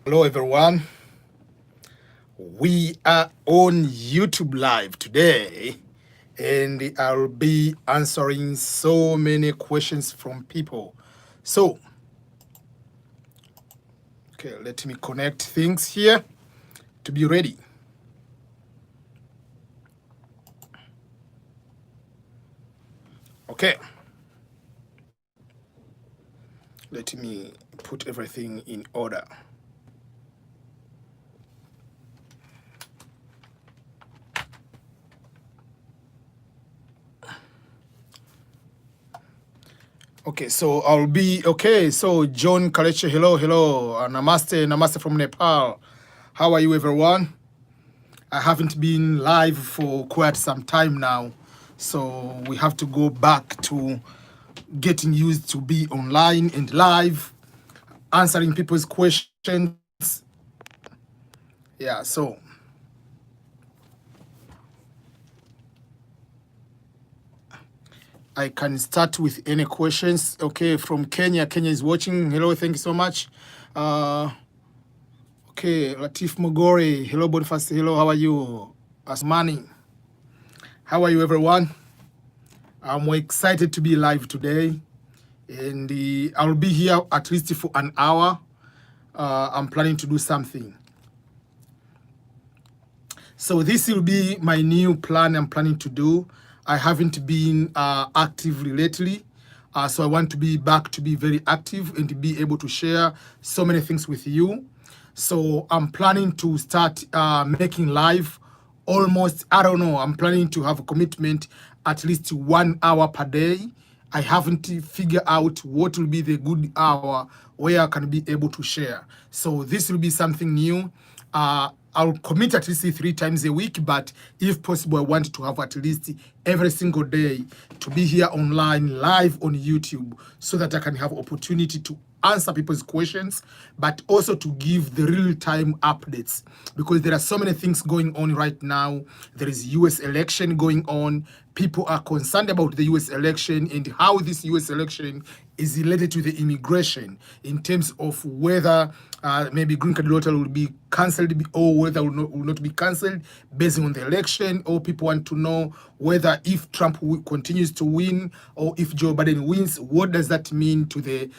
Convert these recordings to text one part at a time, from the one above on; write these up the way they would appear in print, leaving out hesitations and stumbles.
Hello, everyone. We are on YouTube Live today, and I'll be answering so many questions from people. So, okay, let me connect things here to be ready. Okay, let me put everything in order. Okay, so I'll be okay. So John Kaleche, hello, namaste from Nepal. How are you, everyone? I haven't been live for quite some time now, so we have to go back to getting used to be online and live, answering people's questions. Yeah, so I can start with any questions. Okay, from Kenya. Kenya is watching. Hello, thank you so much. Okay, Latif Mogore. Hello, Boniface. Hello, how are you? Asmani. How are you, everyone? I'm excited to be live today, and I'll be here at least for an hour. I'm planning to do something. So this will be my new plan I'm planning to do. I haven't been active lately, so I want to be back to be very active and to be able to share so many things with you. So I'm planning to start making live almost, I don't know, I'm planning to have a commitment at least 1 hour per day. I haven't figured out what will be the good hour where I can be able to share. So this will be something new. I'll commit at least 3 times a week, but if possible, I want to have at least every single day to be here online, live on YouTube, so that I can have opportunity to answer people's questions, but also to give the real-time updates, because there are so many things going on right now. There is US election going on. People are concerned about the US election and how this US election is related to the immigration in terms of whether maybe green card lottery will be cancelled or whether will not be cancelled based on the election, or people want to know whether if Trump continues to win or if Joe Biden wins, what does that mean to the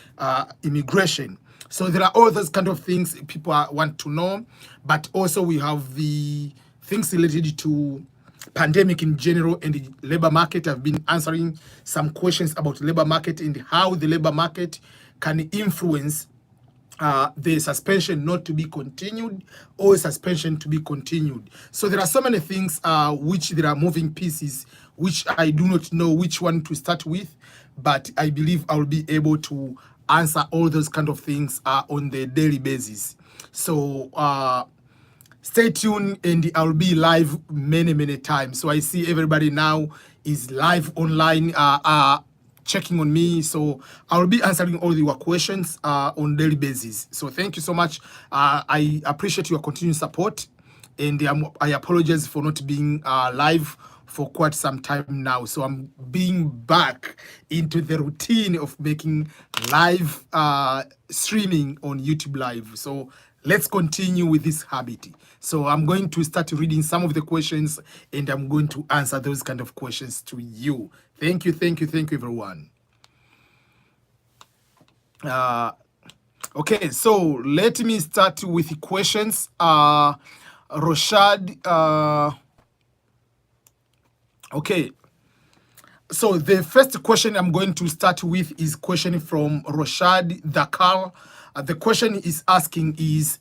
immigration? So there are all those kind of things people want to know, but also we have the things related to pandemic in general and the labor market. I've been answering some questions about labor market and how the labor market can influence the suspension not to be continued or suspension to be continued. So there are so many things which there are moving pieces, which I do not know which one to start with, but I believe I'll be able to answer all those kind of things on the daily basis. So stay tuned, and I'll be live many times. So I see everybody now is live online checking on me, so I'll be answering all your questions on daily basis. So thank you so much. I appreciate your continued support, and I apologize for not being live for quite some time now. So I'm being back into the routine of making live streaming on YouTube Live. So let's continue with this habit. So I'm going to start reading some of the questions, and I'm going to answer those kind of questions to you. Thank you, everyone. Okay, so let me start with the questions. Roshad, okay. So the first question I'm going to start with is question from Roshad Dakar. The question is asking is,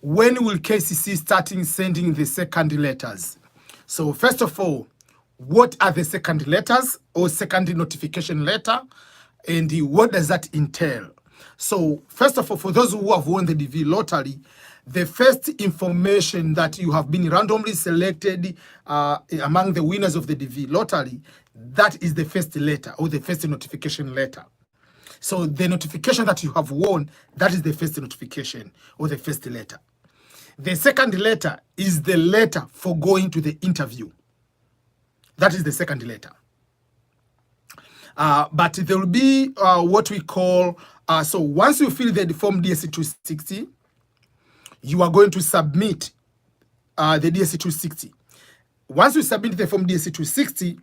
when will KCC starting sending the second letters? So first of all, what are the second letters or second notification letter, and what does that entail? So first of all, for those who have won the DV lottery, the first information that you have been randomly selected among the winners of the DV lottery, that is the first letter or the first notification letter. So the notification that you have won, that is the first notification or the first letter. The second letter is the letter for going to the interview. That is the second letter. But there will be what we call, so once you fill the form DSC 260, you are going to submit the DSC 260. Once you submit the form DSC 260,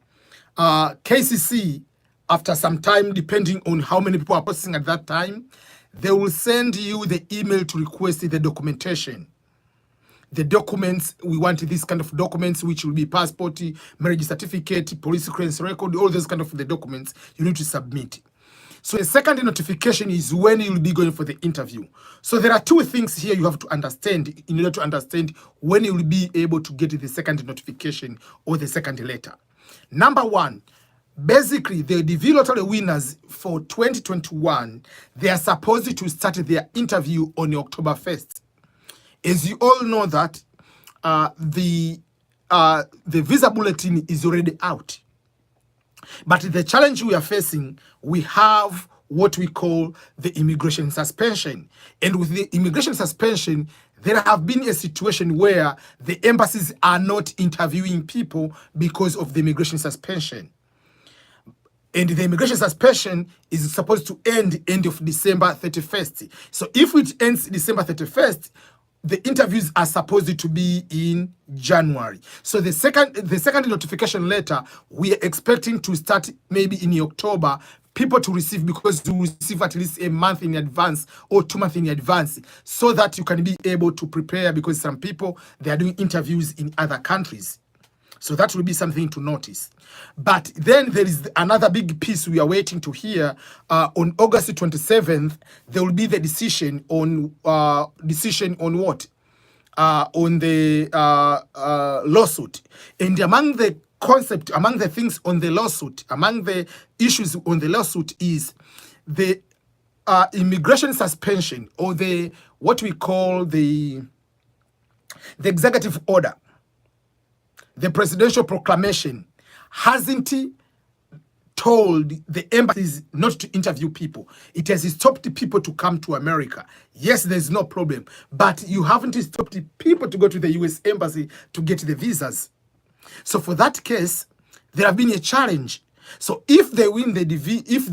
KCC, after some time, depending on how many people are processing at that time, they will send you the email to request the documentation. The documents, we want this kind of documents, which will be passport, marriage certificate, police clearance record, all those kind of the documents you need to submit. So the second notification is when you'll be going for the interview. So there are two things here you have to understand in order to understand when you'll be able to get the second notification or the second letter. Number one, basically the DV lottery winners for 2021, they are supposed to start their interview on October 1st. As you all know that the visa bulletin is already out. But the challenge we are facing, we have what we call the immigration suspension. And with the immigration suspension, there have been a situation where the embassies are not interviewing people because of the immigration suspension. And the immigration suspension is supposed to end of December 31st. So if it ends December 31st, the interviews are supposed to be in January. So the second notification letter, we are expecting to start maybe in October, people to receive, because you receive at least a month in advance or 2 months in advance, so that you can be able to prepare, because some people, they are doing interviews in other countries. So that will be something to notice. But then there is another big piece we are waiting to hear. On August 27th, there will be the decision on what? On the lawsuit. And among the things on the lawsuit, among the issues on the lawsuit is the immigration suspension, or the what we call the executive order. The presidential proclamation hasn't told the embassies not to interview people. It has stopped people to come to America. Yes, there's no problem, but you haven't stopped people to go to the US embassy to get the visas. So for that case, there have been a challenge. So if they win the DV, if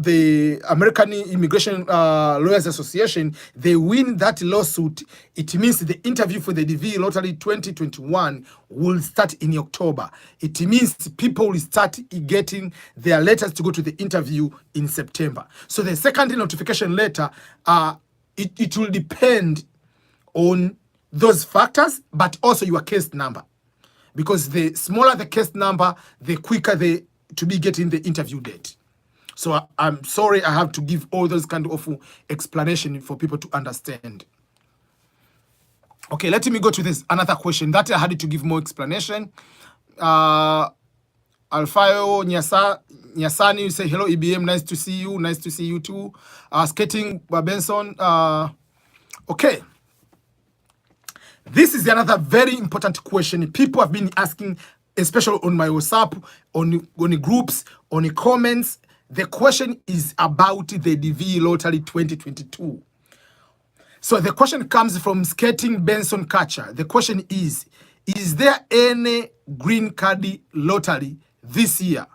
the American Immigration Lawyers Association, they win that lawsuit, it means the interview for the DV Lottery 2021 will start in October. It means people will start getting their letters to go to the interview in September. So the second notification letter, it will depend on those factors, but also your case number. Because the smaller the case number, the quicker to be getting the interview date. So I'm sorry I have to give all those kind of explanation for people to understand. Okay, let me go to this another question that I had to give more explanation. Alfayo Nyasani, you say hello EBM, nice to see you, nice to see you too. Skating Benson, okay. This is another very important question people have been asking, especially on my WhatsApp, on the groups, on the comments. The question is about the DV Lottery 2022. So the question comes from Skating Benson Catcher. The question is there any green card lottery this year?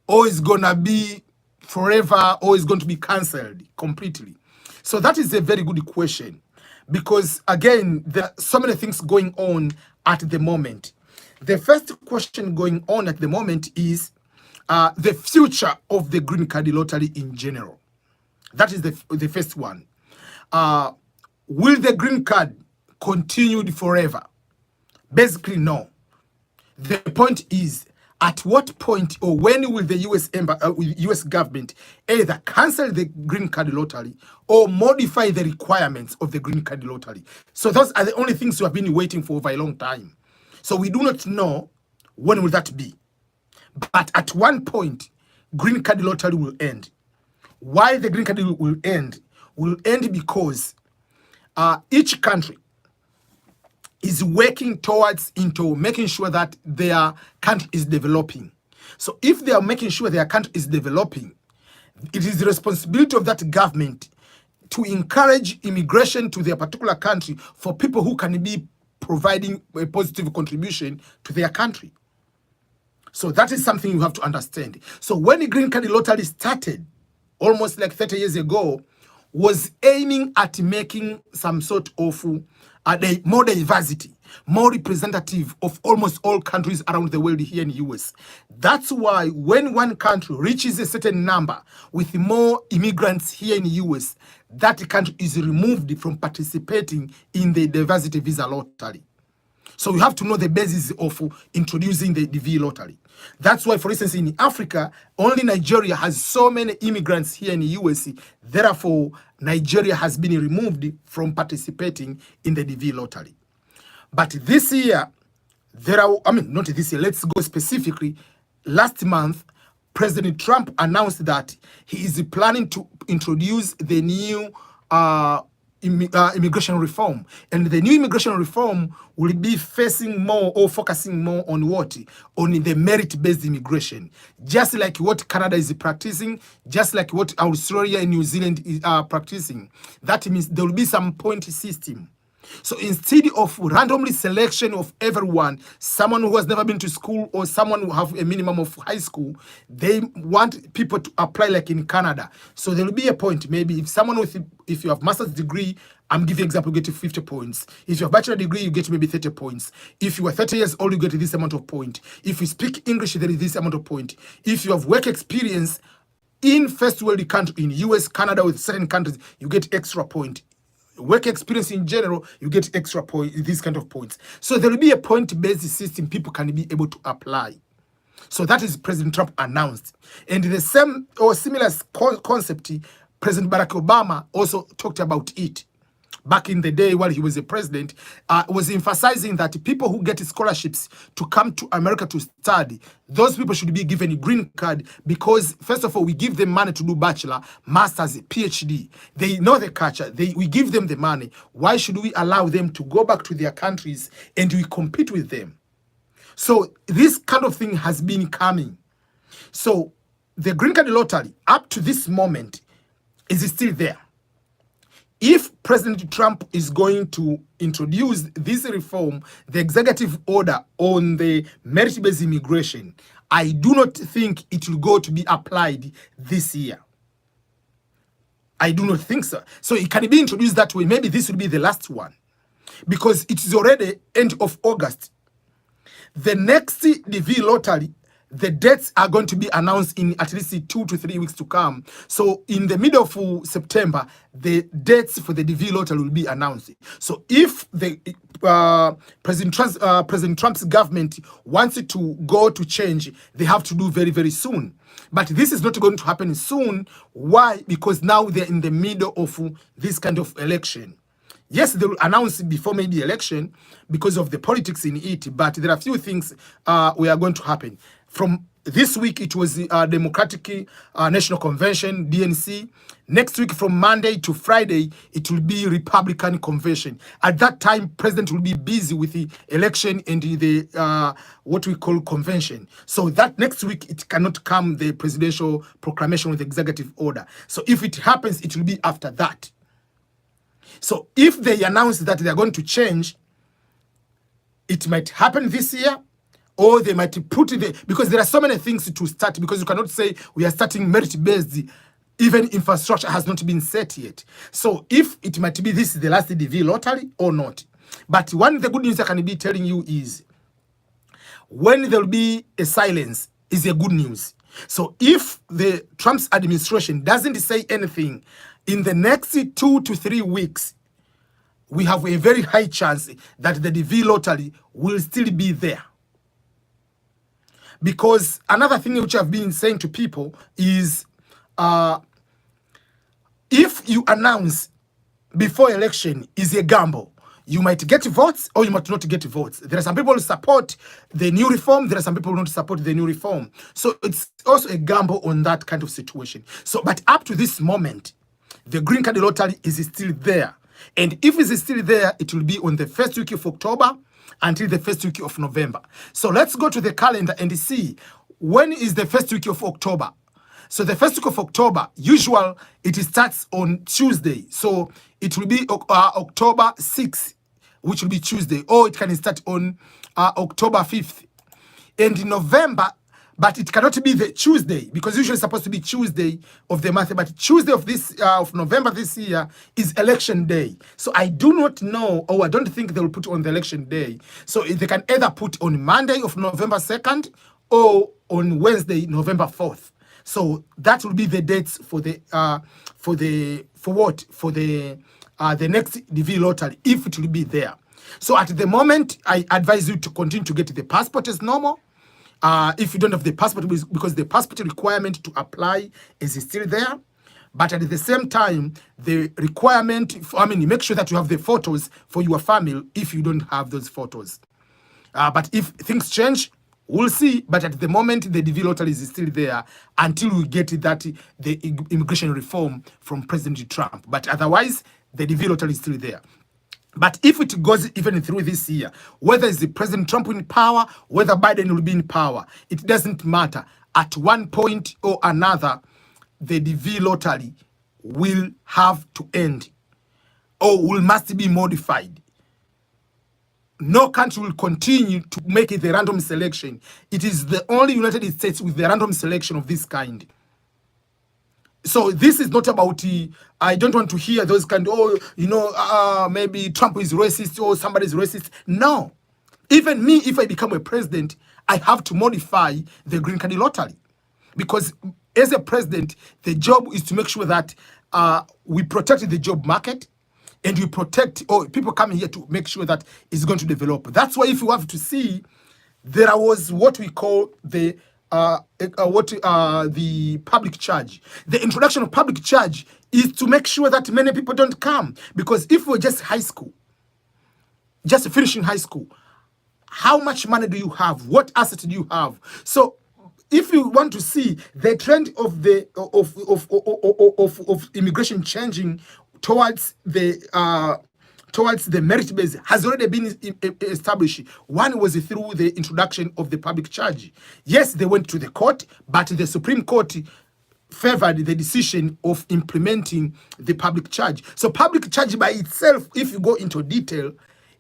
Or is gonna be forever, or is going to be cancelled completely? So that is a very good question. Because again, there are so many things going on at the moment. The first question going on at the moment is the future of the green card lottery in general. That is the first one. Will the green card continue forever? Basically, no. The point is, at what point or when will the US government either cancel the green card lottery or modify the requirements of the green card lottery? So those are the only things we have been waiting for a long time. So we do not know when will that be. But at one point, green card lottery will end. Why the green card will end? Will end because each country is working towards into making sure that their country is developing. So if they are making sure their country is developing, it is the responsibility of that government to encourage immigration to their particular country for people who can be providing a positive contribution to their country. So that is something you have to understand. So when the green card lottery started, almost like 30 years ago, was aiming at making some sort of more diversity, more representative of almost all countries around the world here in the US. That's why when one country reaches a certain number with more immigrants here in the US, that country is removed from participating in the diversity visa lottery. So you have to know the basis of introducing the DV lottery. That's why, for instance, in Africa, only Nigeria has so many immigrants here in the US. Therefore, Nigeria has been removed from participating in the DV lottery. But this year, not this year, let's go specifically. Last month, President Trump announced that he is planning to introduce the new immigration reform. And the new immigration reform will be focusing more on what? On the merit-based immigration. Just like what Canada is practicing, just like what Australia and New Zealand are practicing. That means there will be some point system. So instead of randomly selection of everyone, someone who has never been to school or someone who have a minimum of high school, they want people to apply like in Canada. So there will be a point, maybe if you have master's degree, I'm giving example, you get 50 points. If you have bachelor degree, you get maybe 30 points. If you are 30 years old, you get this amount of point. If you speak English, there is this amount of point. If you have work experience in first world country, in US, Canada, with certain countries, you get extra point. Work experience in general, you get extra point, these kind of points. So there will be a point-based system people can be able to apply. So that is President Trump announced. And the same or similar concept, President Barack Obama also talked about it back in the day while he was a president, was emphasizing that people who get scholarships to come to America to study, those people should be given a green card because, first of all, we give them money to do bachelor, master's, PhD. They know the culture. We give them the money. Why should we allow them to go back to their countries and we compete with them? So this kind of thing has been coming. So the green card lottery, up to this moment, is still there. If President Trump is going to introduce this reform, the executive order on the merit-based immigration, I do not think it will go to be applied this year. I do not think so. So it can be introduced that way. Maybe this will be the last one because it is already end of August. The next DV lottery, the dates are going to be announced in at least 2 to 3 weeks to come. So in the middle of September, the dates for the DV lottery will be announced. So if the President Trump's government wants it to go to change, they have to do very, very soon. But this is not going to happen soon. Why? Because now they're in the middle of this kind of election. Yes, they will announce before maybe election because of the politics in it, but there are few things we are going to happen. From this week, it was the Democratic National Convention, DNC. Next week, from Monday to Friday, it will be Republican Convention. At that time, President will be busy with the election and the what we call convention. So that next week, it cannot come the presidential proclamation with executive order. So if it happens, it will be after that. So if they announce that they are going to change, it might happen this year, or they might put it because there are so many things to start, because you cannot say we are starting merit-based, even infrastructure has not been set yet. So if it might be this is the last DV lottery or not. But one of the good news I can be telling you is when there will be a silence is a good news. So if the Trump's administration doesn't say anything, in the next 2 to 3 weeks, we have a very high chance that the DV lottery will still be there. Because another thing which I've been saying to people is, if you announce before election is a gamble. You might get votes or you might not get votes. There are some people who support the new reform. There are some people who don't support the new reform. So it's also a gamble on that kind of situation. So, but up to this moment, the green card lottery is still there. And if it's still there, it will be on the first week of October until the first week of November. So let's go to the calendar and see when is the first week of October. So the first week of October, usual, it starts on Tuesday. So it will be October 6th, which will be Tuesday, or it can start on October 5th. And in November, but it cannot be the Tuesday, because usually it's supposed to be Tuesday of the month. But Tuesday of this of November this year is election day. So I do not know, or I don't think they will put on the election day. So they can either put on Monday of November 2nd or on Wednesday, November 4th. So that will be the dates for the next DV lottery, if it will be there. So at the moment, I advise you to continue to get the passport as normal. If you don't have the passport, because the passport requirement to apply is still there. But at the same time, the requirement, make sure that you have the photos for your family if you don't have those photos. But if things change, we'll see. But at the moment, the DV lottery is still there until we get the immigration reform from President Trump. But otherwise, the DV lottery is still there. But if it goes even through this year, whether it's the President Trump in power, whether Biden will be in power, it doesn't matter. At one point or another, the DV lottery will have to end or must be modified. No country will continue to make it a random selection. It is the only United States with the random selection of this kind. So this is not about, I don't want to hear those kind of, maybe Trump is racist or somebody is racist. No. Even me, if I become a president, I have to modify the green card lottery. Because as a president, the job is to make sure that we protect the job market and we protect people coming here to make sure that it's going to develop. That's why if you have to see, there was what we call the public charge. The introduction of public charge is to make sure that many people don't come. Because if we're just high school, just finishing high school, how much money do you have? What assets do you have? So if you want to see the trend of the of immigration changing towards the merit base has already been established. One was through the introduction of the public charge. Yes, they went to the court, but the Supreme Court favored the decision of implementing the public charge. So public charge by itself, if you go into detail,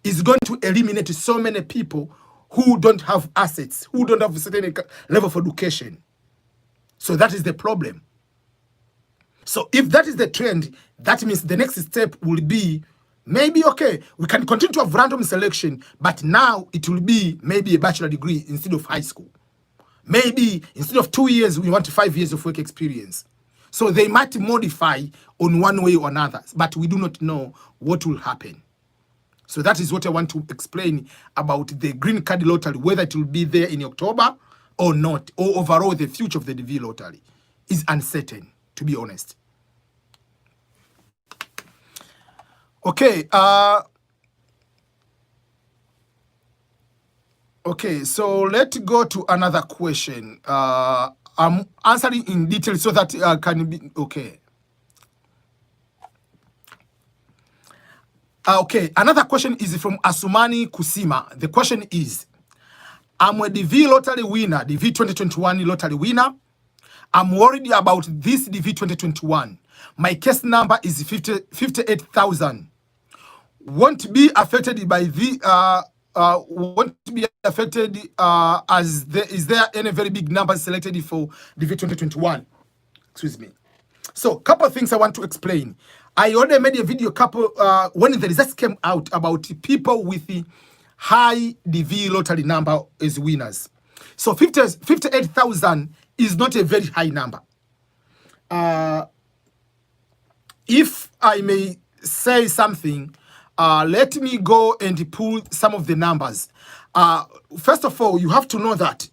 is going to eliminate so many people who don't have assets, who don't have a certain level of education. So that is the problem. So if that is the trend, that means the next step will be maybe, okay, we can continue to have random selection, but now it will be maybe a bachelor degree instead of high school. Maybe instead of 2 years, we want 5 years of work experience. So they might modify on one way or another, but we do not know what will happen. So that is what I want to explain about the green card lottery, whether it will be there in October or not, or overall the future of the DV lottery is uncertain, to be honest. Okay, okay, so let's go to another question. I'm answering in detail so that can be okay. Okay, another question is from Asumani Kusima. The question is, I'm a DV lottery winner, DV 2021 lottery winner. I'm worried about this DV 2021. My case number is 58,000. Won't be affected by the won't be affected is there any very big numbers selected for DV 2021? Excuse me. So, couple of things I want to explain. I already made a video when the results came out about people with the high DV lottery number as winners. So 58,000 is not a very high number. If I may say something, let me go and pull some of the numbers. First of all, you have to know that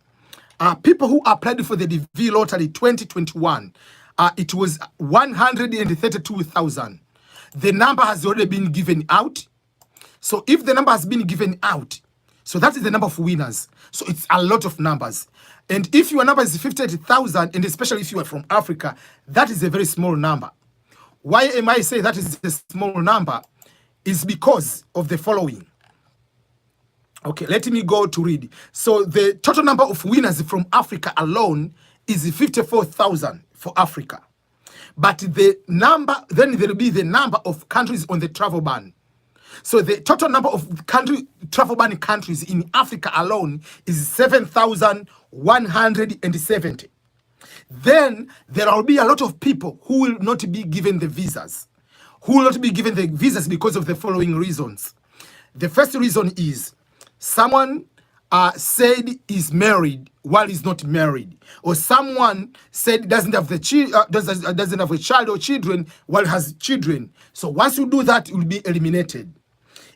people who applied for the DV lottery 2021, it was 132,000. The number has already been given out. So if the number has been given out, so that is the number of winners. So it's a lot of numbers. And if your number is 58,000, and especially if you are from Africa, that is a very small number. Why am I saying that is a small number? Is because of the following. Okay, let me go to read. So the total number of winners from Africa alone is 54,000 for Africa. But the number, then there will be the number of countries on the travel ban. So the total number of travel ban countries in Africa alone is 7,100. 170. Then there will be a lot of people who will not be given the visas. Who will not be given the visas because of the following reasons. The first reason is someone said is married while he's not married, or someone said doesn't have doesn't have a child or children while has children. So once you do that, you will be eliminated.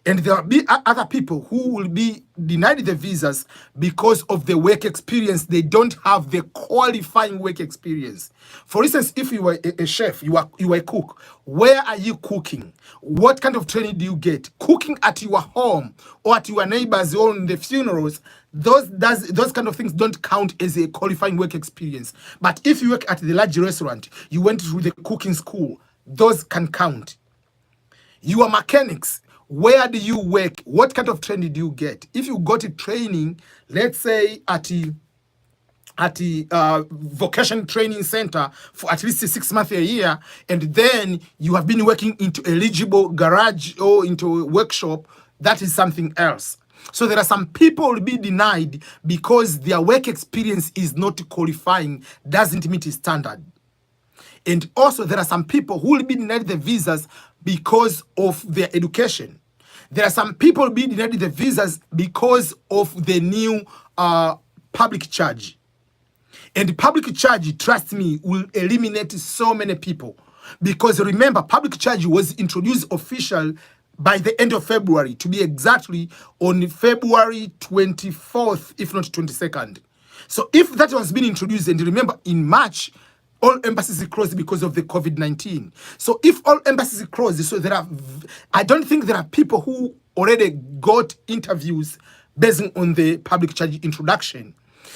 And there will be other people who will be denied the visas because of the work experience. They don't have the qualifying work experience. For instance, if you were a chef, you are a cook, where are you cooking? What kind of training do you get? Cooking at your home or at your neighbors or in the funerals, those kind of things don't count as a qualifying work experience. But if you work at the large restaurant, you went through the cooking school, those can count. You are mechanics. Where do you work? What kind of training do you get? If you got a training, let's say at the vocation training center for at least 6 months a year, and then you have been working into eligible garage or into a workshop, that is something else. So there are some people will be denied because their work experience is not qualifying, doesn't meet the standard. And also there are some people who will be denied the visas because of their education. There are some people who will be denied the visas because of the new public charge. And public charge, trust me, will eliminate so many people. Because remember, public charge was introduced official by the end of February, to be exactly on February 24th, if not 22nd. So if that was being introduced, and remember, in March, all embassies closed because of the COVID-19. So if all embassies closed, so I don't think there are people who already got interviews based on the public charge introduction.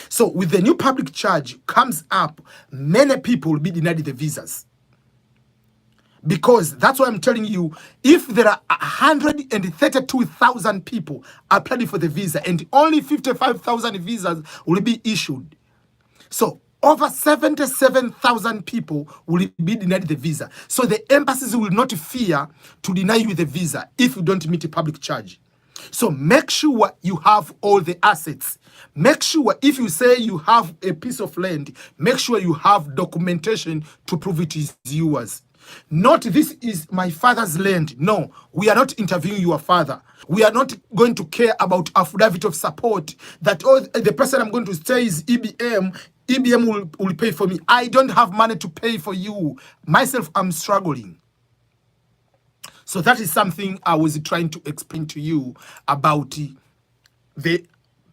So with the new public charge comes up, many people will be denied the visas. Because that's why I'm telling you, if there are 132,000 people applying for the visa and only 55,000 visas will be issued. So over 77,000 people will be denied the visa. So the embassies will not fear to deny you the visa if you don't meet a public charge. So make sure you have all the assets. Make sure if you say you have a piece of land, make sure you have documentation to prove it is yours. Not this is my father's land. No, we are not interviewing your father. We are not going to care about affidavit of support that the person I'm going to stay is EBM. EBM will pay for me. I don't have money to pay for you. Myself, I'm struggling. So that is something I was trying to explain to you about the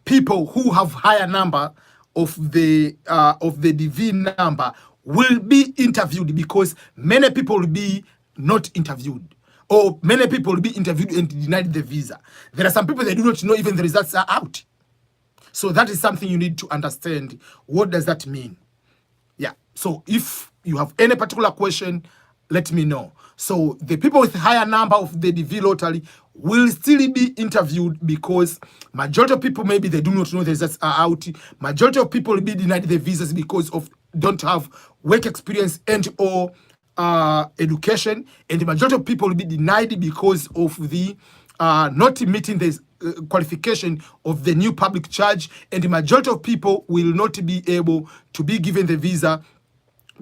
people who have higher number of the DV number will be interviewed, because many people will be not interviewed, or many people will be interviewed and denied the visa. There are some people that do not know even the results are out. So that is something you need to understand. What does that mean? Yeah. So if you have any particular question, let me know. So the people with higher number of the DV lottery will still be interviewed, because majority of people, maybe they do not know the results are out. Majority of people will be denied the visas because of don't have work experience and or education, and the majority of people will be denied because of the not meeting the qualification of the new public charge, and the majority of people will not be able to be given the visa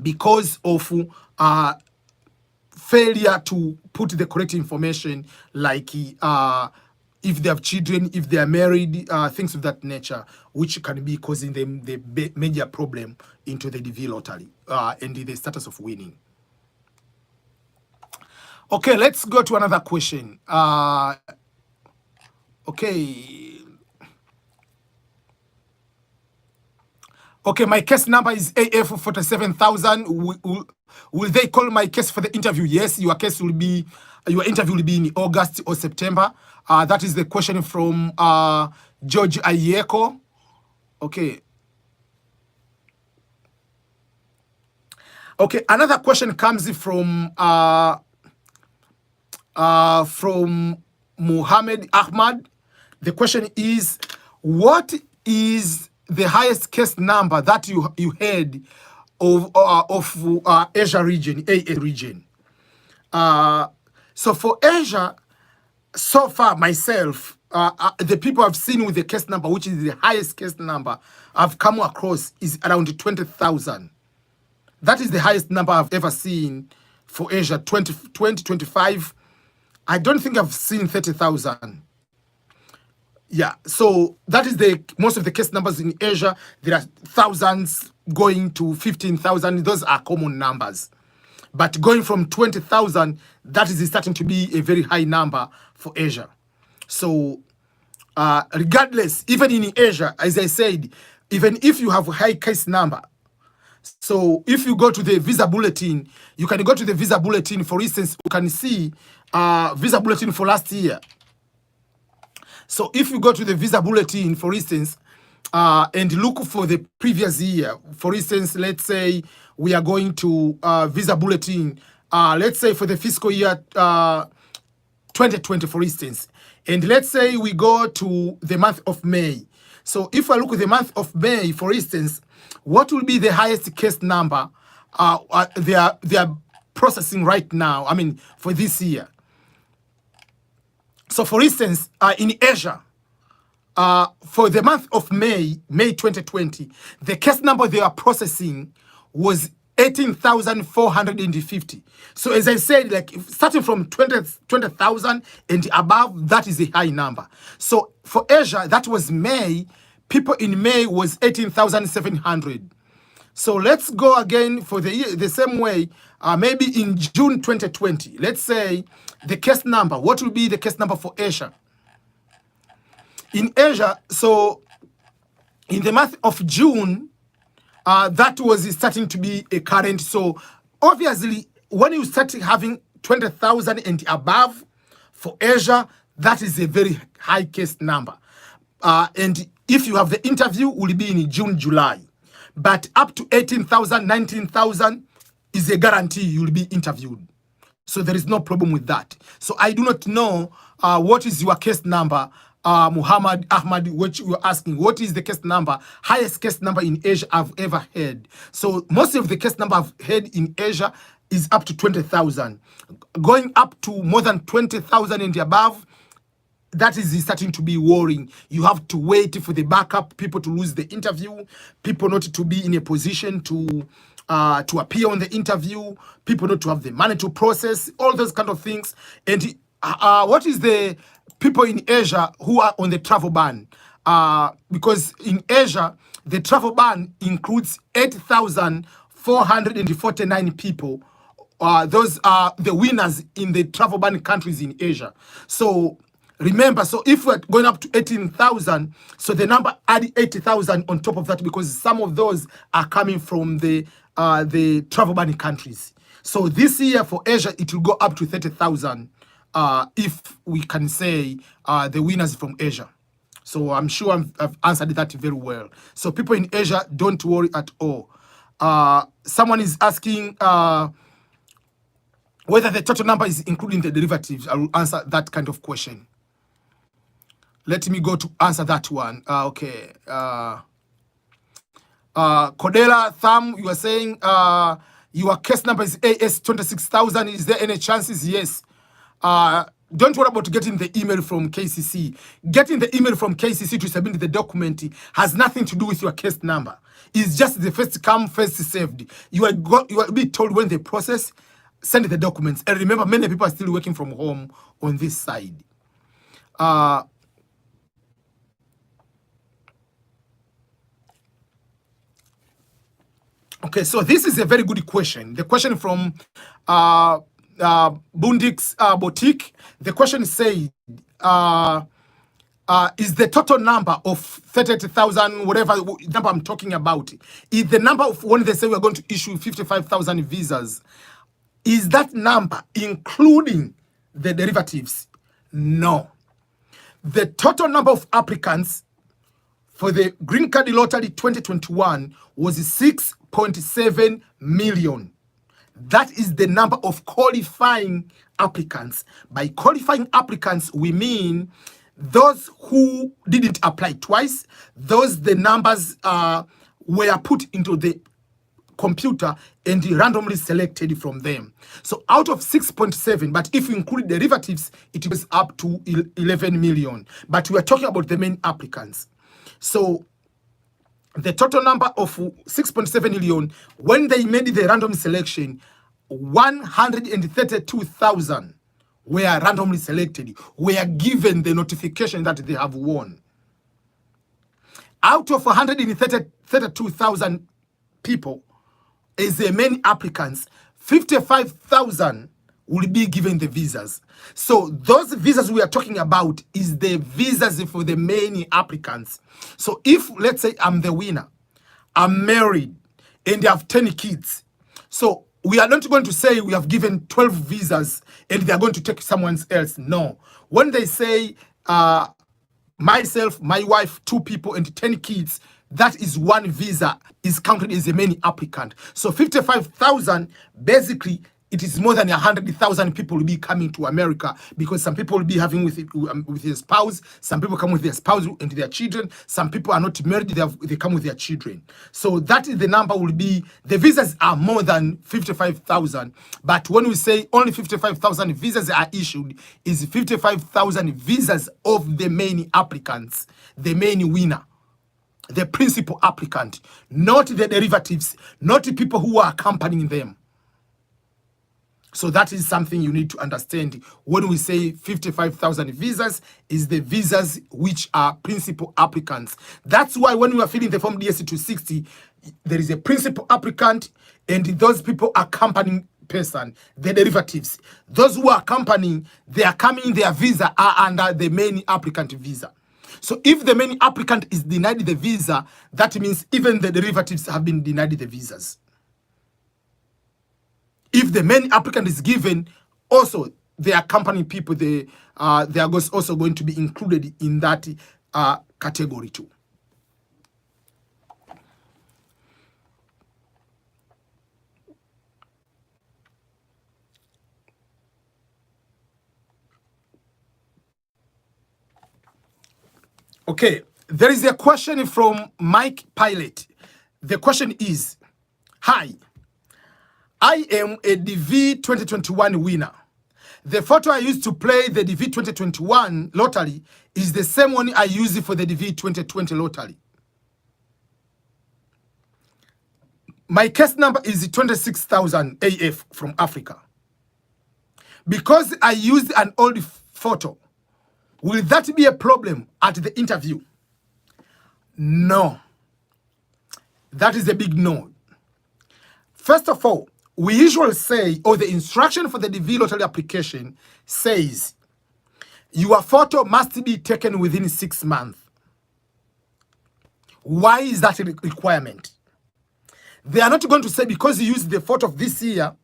because of failure to put the correct information, like if they have children, if they are married, things of that nature, which can be causing them the major problem into the DV lottery and the status of winning. Okay, let's go to another question. Okay, my case number is AF 47,000. Will they call my case for the interview? Yes, your interview will be in August or September. That is the question from George Ayeko. Okay. Okay, another question comes from Muhammad Ahmad. The question is, what is the highest case number that you had of Asia region, AA region? So for Asia, so far myself, the people I've seen with the case number, which is the highest case number I've come across, is around 20,000. That is the highest number I've ever seen for Asia, 25. I don't think I've seen 30,000. Yeah, so that is the most of the case numbers in Asia. There are thousands going to 15,000. Those are common numbers. But going from 20,000, that is starting to be a very high number for Asia. So regardless, even in Asia, as I said, even if you have a high case number, so if you go to the visa bulletin, you can go to the visa bulletin, for instance, you can see visa bulletin for last year. So if you go to the visa bulletin, for instance, and look for the previous year, for instance, let's say we are going to visa bulletin, let's say for the fiscal year 2020, for instance, and let's say we go to the month of May. So if I look at the month of May, for instance, what will be the highest case number they are processing right now, I mean, for this year? So for instance, in Asia, for the month of May 2020, the case number they are processing was 18,450. So as I said, like starting from 20,000 and above, that is a high number. So for Asia, that was May. People in May was 18,700. So let's go again for the year, the same way, maybe in June 2020. Let's say the case number. What will be the case number for Asia? In Asia, so in the month of June, that was starting to be a current. So obviously, when you start having 20,000 and above for Asia, that is a very high case number. And if you have the interview, will be in June, July. But up to 18,000, 19,000 is a guarantee you will be interviewed. So there is no problem with that. So I do not know what is your case number, Muhammad Ahmad, which you are asking. What is the case number, highest case number in Asia I've ever heard? So most of the case number I've heard in Asia is up to 20,000. Going up to more than 20,000 and above, that is starting to be worrying. You have to wait for the backup, people to lose the interview, people not to be in a position to appear on the interview, people not to have the money to process, all those kind of things. And what is the people in Asia who are on the travel ban? Because in Asia, the travel ban includes 8,449 people. Those are the winners in the travel ban countries in Asia. So remember, so if we're going up to 18,000, so the number add 80,000 on top of that, because some of those are coming from the travel ban countries. So this year for Asia, it will go up to 30,000 if we can say the winners from Asia. So I'm sure I've answered that very well. So people in Asia, don't worry at all. Someone is asking whether the total number is including the derivatives. I will answer that kind of question. Let me go to answer that one. Okay. Cordella Thumb, you are saying your case number is AS 26,000. Is there any chances? Yes. Don't worry about getting the email from KCC. Getting the email from KCC to submit the document has nothing to do with your case number. It's just the first come, first served. You will be told when they process, send the documents. And remember, many people are still working from home on this side. Okay, so this is a very good question. The question from Bundix Boutique. The question said, is the total number of 38,000, whatever number I'm talking about, is the number of when they say we're going to issue 55,000 visas, is that number including the derivatives? No. The total number of applicants for the Green Card Lottery 2021 was 6.7 million. That is the number of qualifying applicants. By qualifying applicants, we mean those who didn't apply twice, those the numbers were put into the computer and randomly selected from them. So out of 6.7, but if you include derivatives, it goes up to 11 million. But we are talking about the main applicants. So the total number of 6.7 million, when they made the random selection, 132,000 were randomly selected, were given the notification that they have won. Out of 132,000 people, as the main applicants, 55,000 will be given the visas. So those visas we are talking about is the visas for the main applicants. So if, let's say, I'm the winner, I'm married, and I have 10 kids. So we are not going to say we have given 12 visas and they are going to take someone else. No. When they say myself, my wife, 2 people, and 10 kids, that is one visa is counted as a main applicant. So 55,000, basically, it is more than 100,000 people will be coming to America, because some people will be having with their spouse, some people come with their spouse and their children, some people are not married, they come with their children. So that is the number will be, the visas are more than 55,000, but when we say only 55,000 visas are issued, is 55,000 visas of the main applicants, the main winner, the principal applicant, not the derivatives, not the people who are accompanying them. So that is something you need to understand. When we say 55,000 visas, is the visas which are principal applicants. That's why when we are filling the form DSC 260, there is a principal applicant and those people accompanying person, the derivatives. Those who are accompanying, they are coming, their visa are under the main applicant visa. So if the main applicant is denied the visa, that means even the derivatives have been denied the visas. If the main applicant is given, also the accompanying people, they are also going to be included in that category too. Okay, there is a question from Mike Pilot. The question is, hi, I am a DV 2021 winner. The photo I used to play the DV 2021 lottery is the same one I used for the DV 2020 lottery. My case number is 26,000 AF from Africa. Because I used an old photo, will that be a problem at the interview? No. That is a big no. First of all, we usually say, or the instruction for the DV lottery application says, your photo must be taken within 6 months. Why is that a requirement? They are not going to say because you used the photo of this year,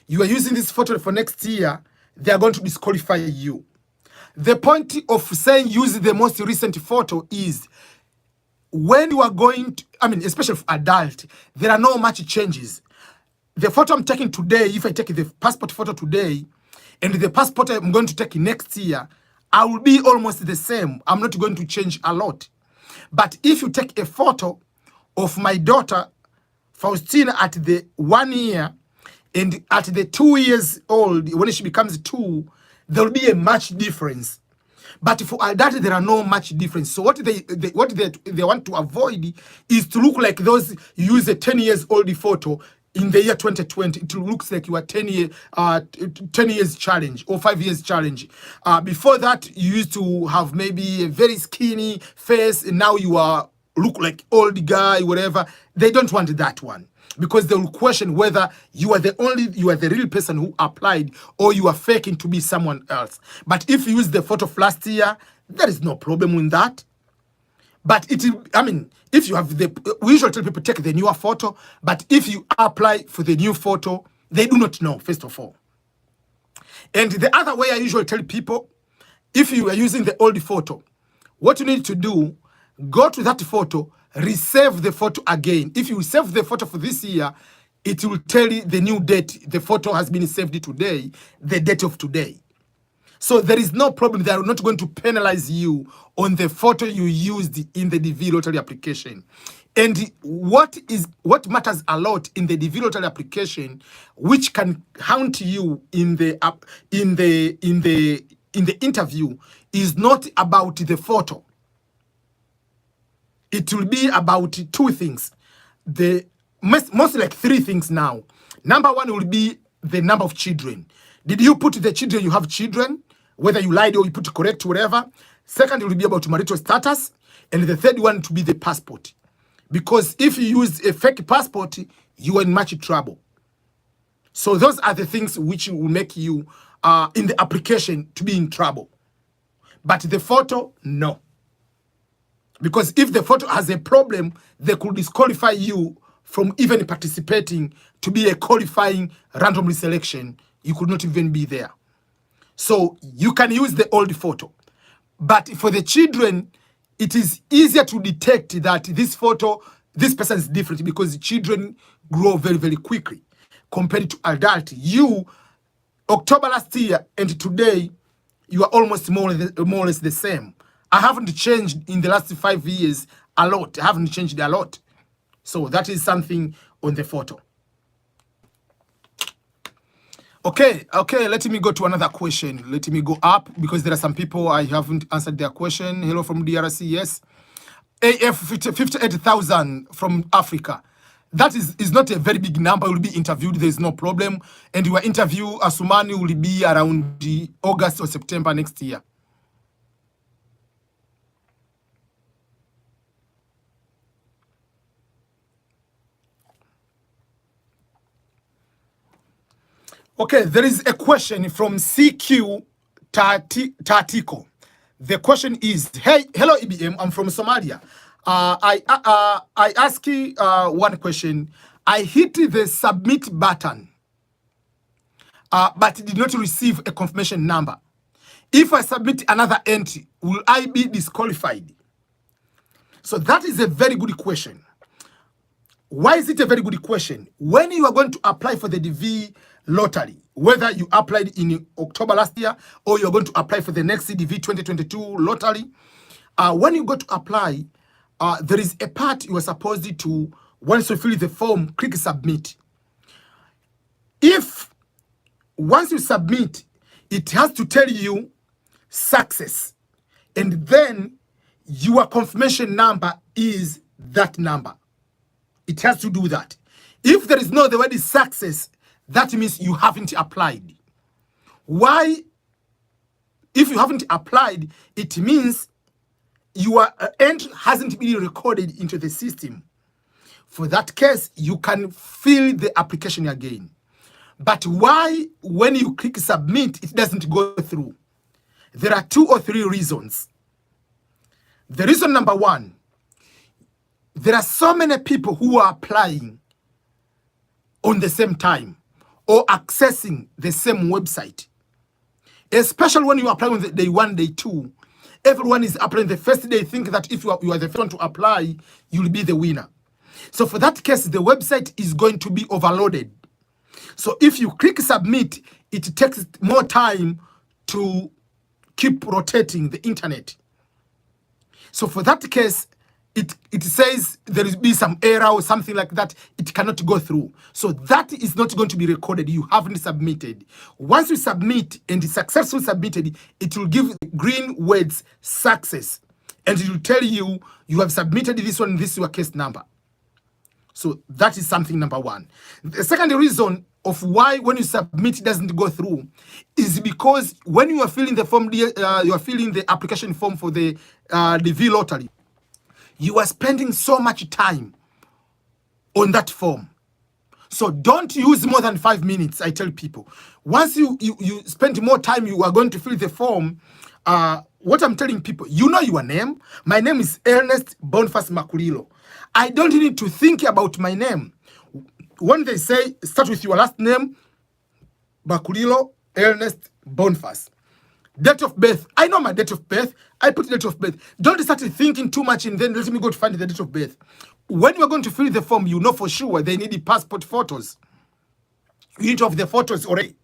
you are using this photo for next year, they are going to disqualify you. The point of saying use the most recent photo is when you are going to, especially for adult, there are no much changes. The photo I'm taking today, if I take the passport photo today, and the passport I'm going to take next year, I will be almost the same. I'm not going to change a lot. But if you take a photo of my daughter, Faustina, at the 1 year, and at the 2 years old, when she becomes 2, there will be a much difference. But for adult, there are no much difference. So what they want to avoid is to look like those use a 10 years old photo in the year 2020. It looks like you are 10 years challenge or 5 years challenge. Before that, you used to have maybe a very skinny face, and now you are look like old guy, whatever. They don't want that one, because they will question whether you are the real person who applied or you are faking to be someone else. But if you use the photo of last year, there is no problem with that. But if you have we usually tell people take the newer photo, but if you apply for the new photo, they do not know, first of all. And the other way I usually tell people, if you are using the old photo, what you need to do, go to that photo, resave the photo again. If you save the photo for this year, it will tell you the new date. The photo has been saved today, the date of today. So there is no problem. They are not going to penalize you on the photo you used in the DV lottery application. And what matters a lot in the DV lottery application, which can haunt you in the interview, is not about the photo. It will be about two things. Mostly like three things now. Number one will be the number of children. Did you put the children? You have children, whether you lied or you put correct, whatever. Second, it will be about marital status. And the third one to be the passport. Because if you use a fake passport, you are in much trouble. So those are the things which will make you, in the application, to be in trouble. But the photo, no. Because if the photo has a problem, they could disqualify you from even participating to be a qualifying randomly selection. You could not even be there. So you can use the old photo. But for the children, it is easier to detect that this person is different, because the children grow very, very quickly compared to adult. You, October last year and today, you are almost more or less the same. I haven't changed in the last 5 years a lot. I haven't changed a lot. So that is something on the photo. Okay, let me go to another question. Let me go up, because there are some people I haven't answered their question. Hello from DRC, yes. AF 58,000 from Africa. That is not a very big number. You will be interviewed, there is no problem. And your interview, Asumani, will be around August or September next year. Okay, there is a question from CQ Tatiko. The question is, hey, hello EBM, I'm from Somalia. I ask you one question. I hit the submit button, but did not receive a confirmation number. If I submit another entry, will I be disqualified? So that is a very good question. Why is it a very good question? When you are going to apply for the DV lottery, whether you applied in October last year or you're going to apply for the next DV 2022 lottery, when you go to apply, there is a part you are supposed to, once you fill the form, click submit. If once you submit, it has to tell you success, and then your confirmation number is that number. It has to do that. If there is no the word is success, that means you haven't applied. Why? If you haven't applied, it means your entry hasn't been recorded into the system. For that case, you can fill the application again. But why, when you click submit, it doesn't go through? There are 2 or 3 reasons. The reason number one, there are so many people who are applying on the same time or accessing the same website. Especially when you apply on the day 1, day 2. Everyone is applying the first day, think that if you are the first one to apply, you'll be the winner. So for that case, the website is going to be overloaded. So if you click submit, it takes more time to keep rotating the internet. So for that case, it says there will be some error or something like that. It cannot go through. So that is not going to be recorded. You haven't submitted. Once you submit and it's successfully submitted, it will give green words success. And it will tell you, you have submitted this one, this is your case number. So that is something number one. The second reason of why when you submit it doesn't go through is because when you are filling the form, you are filling the application form for the DV lottery, you are spending so much time on that form. So don't use more than 5 minutes, I tell people. Once you spend more time, you are going to fill the form. What I'm telling people, you know your name. My name is Ernest Boniface Makulilo. I don't need to think about my name. When they say, start with your last name, Makulilo Ernest Boniface. Date of birth, I know my date of birth. I put date of birth. Don't start thinking too much and then let me go to find the date of birth. When you are going to fill the form, you know for sure they need the passport photos. You need to have the photos already.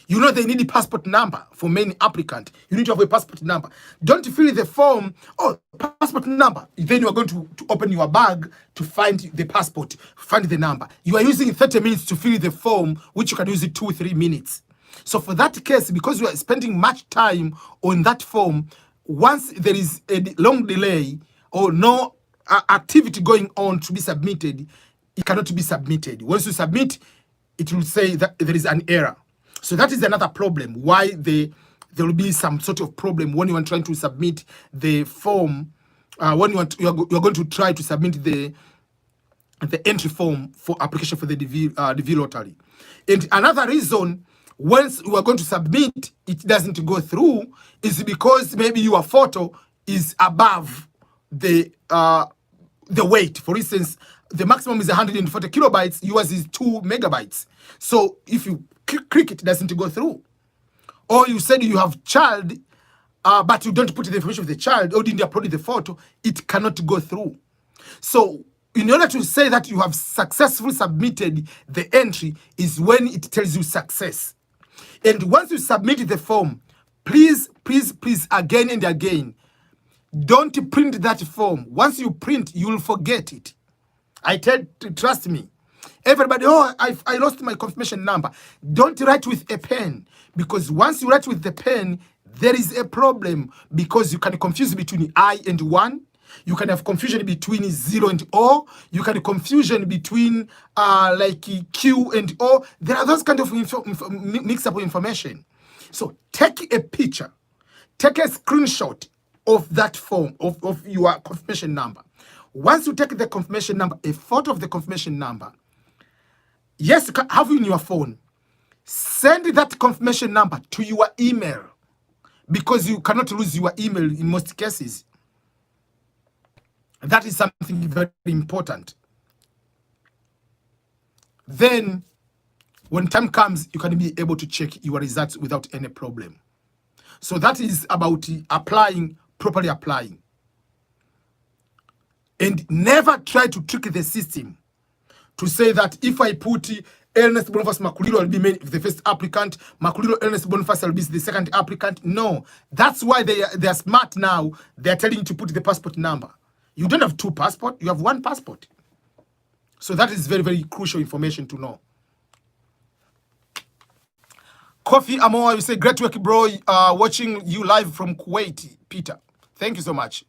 You know they need a passport number for many applicants. You need to have a passport number. Don't fill the form, oh, passport number. Then you are going to open your bag to find the passport, find the number. You are using 30 minutes to fill the form, which you can use it 2-3 minutes. So for that case, because you are spending much time on that form, once there is a long delay or no activity going on to be submitted, it cannot be submitted. Once you submit, it will say that there is an error. So that is another problem, why there will be some sort of problem when you are trying to submit the form, when you're going to try to submit the entry form for application for the DV lottery. And another reason, once you are going to submit, it doesn't go through, is because maybe your photo is above the weight. For instance, the maximum is 140 kilobytes, yours is 2 megabytes. So if you click it, doesn't go through. Or you said you have child, but you don't put the information of the child, or didn't upload the photo, it cannot go through. So in order to say that you have successfully submitted the entry is when it tells you success. And once you submit the form, please, again and again, don't print that form. Once you print, you will forget it. Trust me. Everybody, oh, I lost my confirmation number. Don't write with a pen, because once you write with the pen, there is a problem, because you can confuse between I and 1. You can have confusion between 0 and O. You can have confusion between like Q and O. There are those kind of mix-up information. So take a picture, take a screenshot of that form, of your confirmation number. Once you take the confirmation number, a photo of the confirmation number, yes, you can have it in your phone. Send that confirmation number to your email, because you cannot lose your email in most cases. That is something very important. Then, when time comes, you can be able to check your results without any problem. So that is about applying, properly applying. And never try to trick the system to say that if I put Ernest Boniface Makulilo will be the first applicant, Makulilo Ernest Boniface will be the second applicant. No, that's why they are smart now. They are telling you to put the passport number. You don't have 2 passports, you have 1 passport. So that is very, very crucial information to know. Kofi Amoa, you say, great work, bro. Watching you live from Kuwait, Peter. Thank you so much.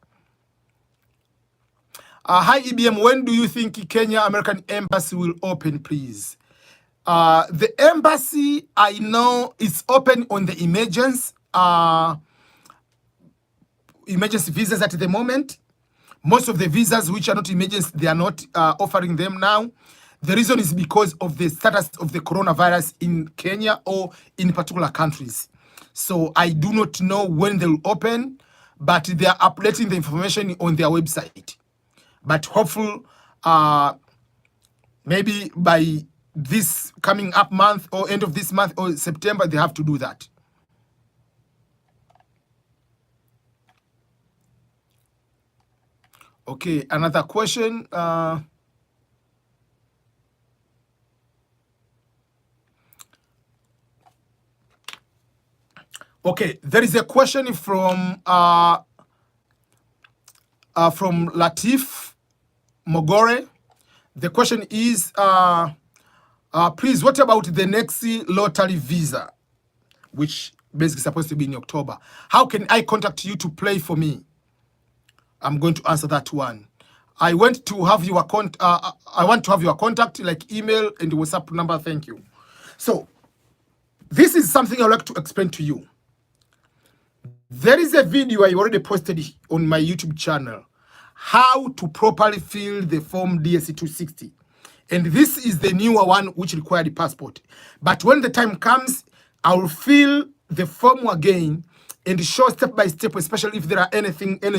Hi, EBM. When do you think Kenya American Embassy will open, please? The embassy, I know, is open on the emergency visas at the moment. Most of the visas which are not emergency, they are not offering them now. The reason is because of the status of the coronavirus in Kenya or in particular countries. So I do not know when they will open, but they are updating the information on their website. But hopefully, maybe by this coming up month or end of this month or September, they have to do that. Okay, another question. Okay, there is a question from Latif Mogore. The question is, please, what about the next lottery visa, which basically supposed to be in October? How can I contact you to play for me? I'm going to answer that one. I want to have your contact, like email and WhatsApp number. Thank you. So this is something I'd like to explain to you. There is a video I already posted on my YouTube channel, how to properly fill the form DSC-260. And this is the newer one which requires the passport. But when the time comes, I will fill the form again and show step by step, especially if there are any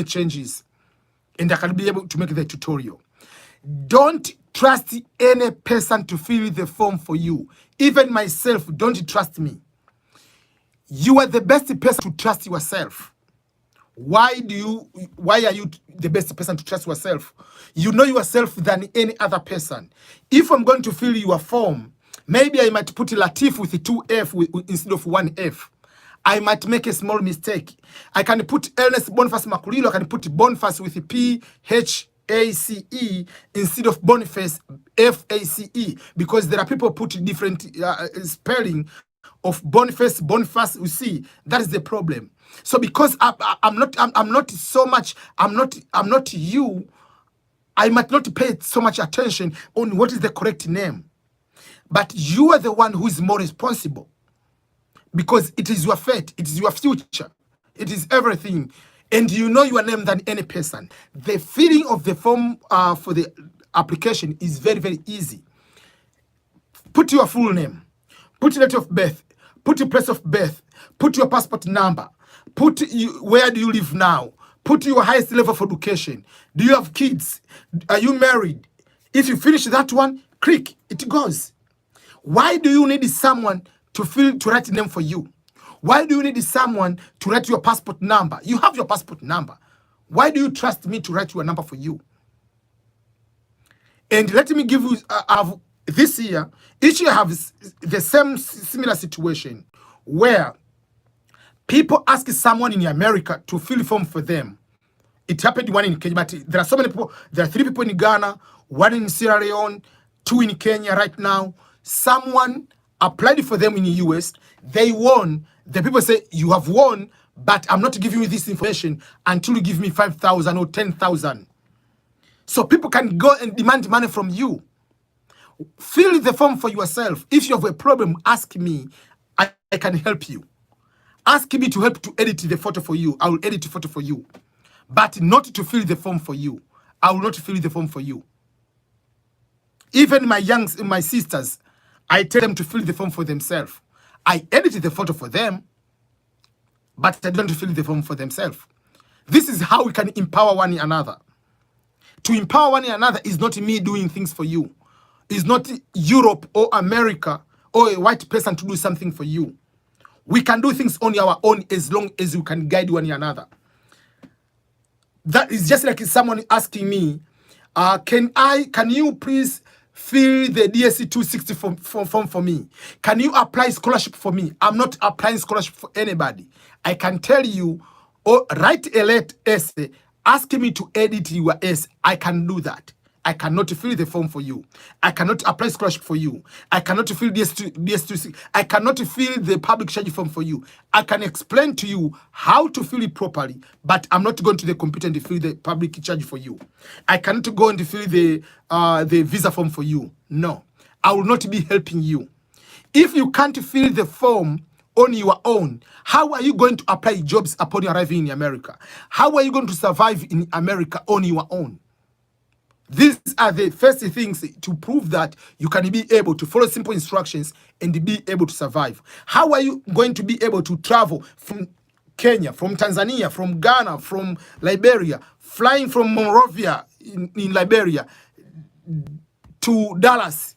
changes. And I can be able to make the tutorial. Don't trust any person to fill the form for you. Even myself, don't trust me. You are the best person to trust yourself. Why are you the best person to trust yourself? You know yourself than any other person. If I'm going to fill your form, Maybe I might put Latif with 2F instead of 1F. I might make a small mistake. I can put Ernest Boniface Makulilo, I can put Boniface with PHACE instead of Boniface FACE, because there are people put different spelling of Boniface, you see, that is the problem. So because I'm not so much, I'm not you, I might not pay so much attention on what is the correct name. But you are the one who is more responsible, because it is your fate, it is your future, it is everything, and you know your name than any person. The filling of the form for the application is very, very easy. Put your full name, put your date of birth, put your place of birth, put your passport number, put where do you live now, put your highest level of education. Do you have kids? Are you married? If you finish that one, click, it goes. Why do you need someone to write a name for you? Why do you need someone to write your passport number? You have your passport number. Why do you trust me to write your number for you? And let me give you, this year, each year have the same similar situation where people ask someone in America to fill a form for them. It happened one in Kenya, but there are so many people. There are 3 people in Ghana, 1 in Sierra Leone, 2 in Kenya right now. Someone applied for them in the US. They won. The people say, you have won, but I'm not giving you this information until you give me 5,000 or 10,000. So people can go and demand money from you. Fill the form for yourself. If you have a problem, ask me. I can help you. Ask me to help to edit the photo for you. I will edit the photo for you. But not to fill the form for you. I will not fill the form for you. Even my sisters, I tell them to fill the form for themselves. I edit the photo for them, but I don't fill the form for themselves. This is how we can empower one another. To empower one another is not me doing things for you. It's not Europe or America or a white person to do something for you. We can do things on our own as long as we can guide one another. That is just like someone asking me, can you please fill the DSC 260 form for me? Can you apply scholarship for me? I'm not applying scholarship for anybody. I can tell you, or write a letter essay, ask me to edit your essay. I can do that. I cannot fill the form for you. I cannot apply scholarship for you. I cannot fill DS2. I cannot fill the public charge form for you. I can explain to you how to fill it properly, but I'm not going to the computer and fill the public charge for you. I cannot go and fill the visa form for you. No, I will not be helping you. If you can't fill the form on your own, how are you going to apply jobs upon arriving in America? How are you going to survive in America on your own? These are the first things to prove that you can be able to follow simple instructions and be able to survive. How are you going to be able to travel from Kenya, from Tanzania, from Ghana, from Liberia, flying from Monrovia in Liberia to Dallas?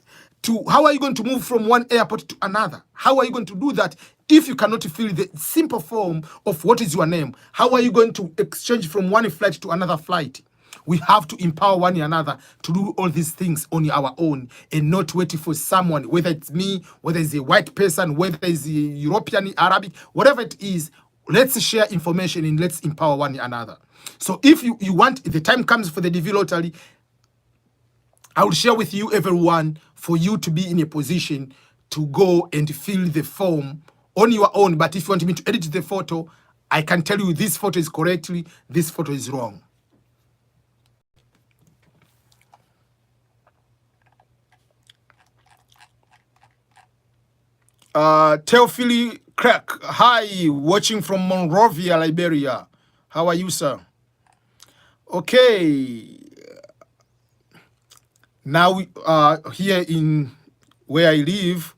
How are you going to move from one airport to another? How are you going to do that if you cannot fill the simple form of what is your name? How are you going to exchange from one flight to another flight? We have to empower one another to do all these things on our own and not wait for someone, whether it's me, whether it's a white person, whether it's a European, Arabic, whatever it is. Let's share information and let's empower one another. So if you want, if the time comes for the DV lottery, I will share with you, everyone, for you to be in a position to go and fill the form on your own. But if you want me to edit the photo, I can tell you this photo is correctly, this photo is wrong. Teofili Crack, hi, watching from Monrovia, Liberia. How are you, sir? Okay. Now, here in where I live,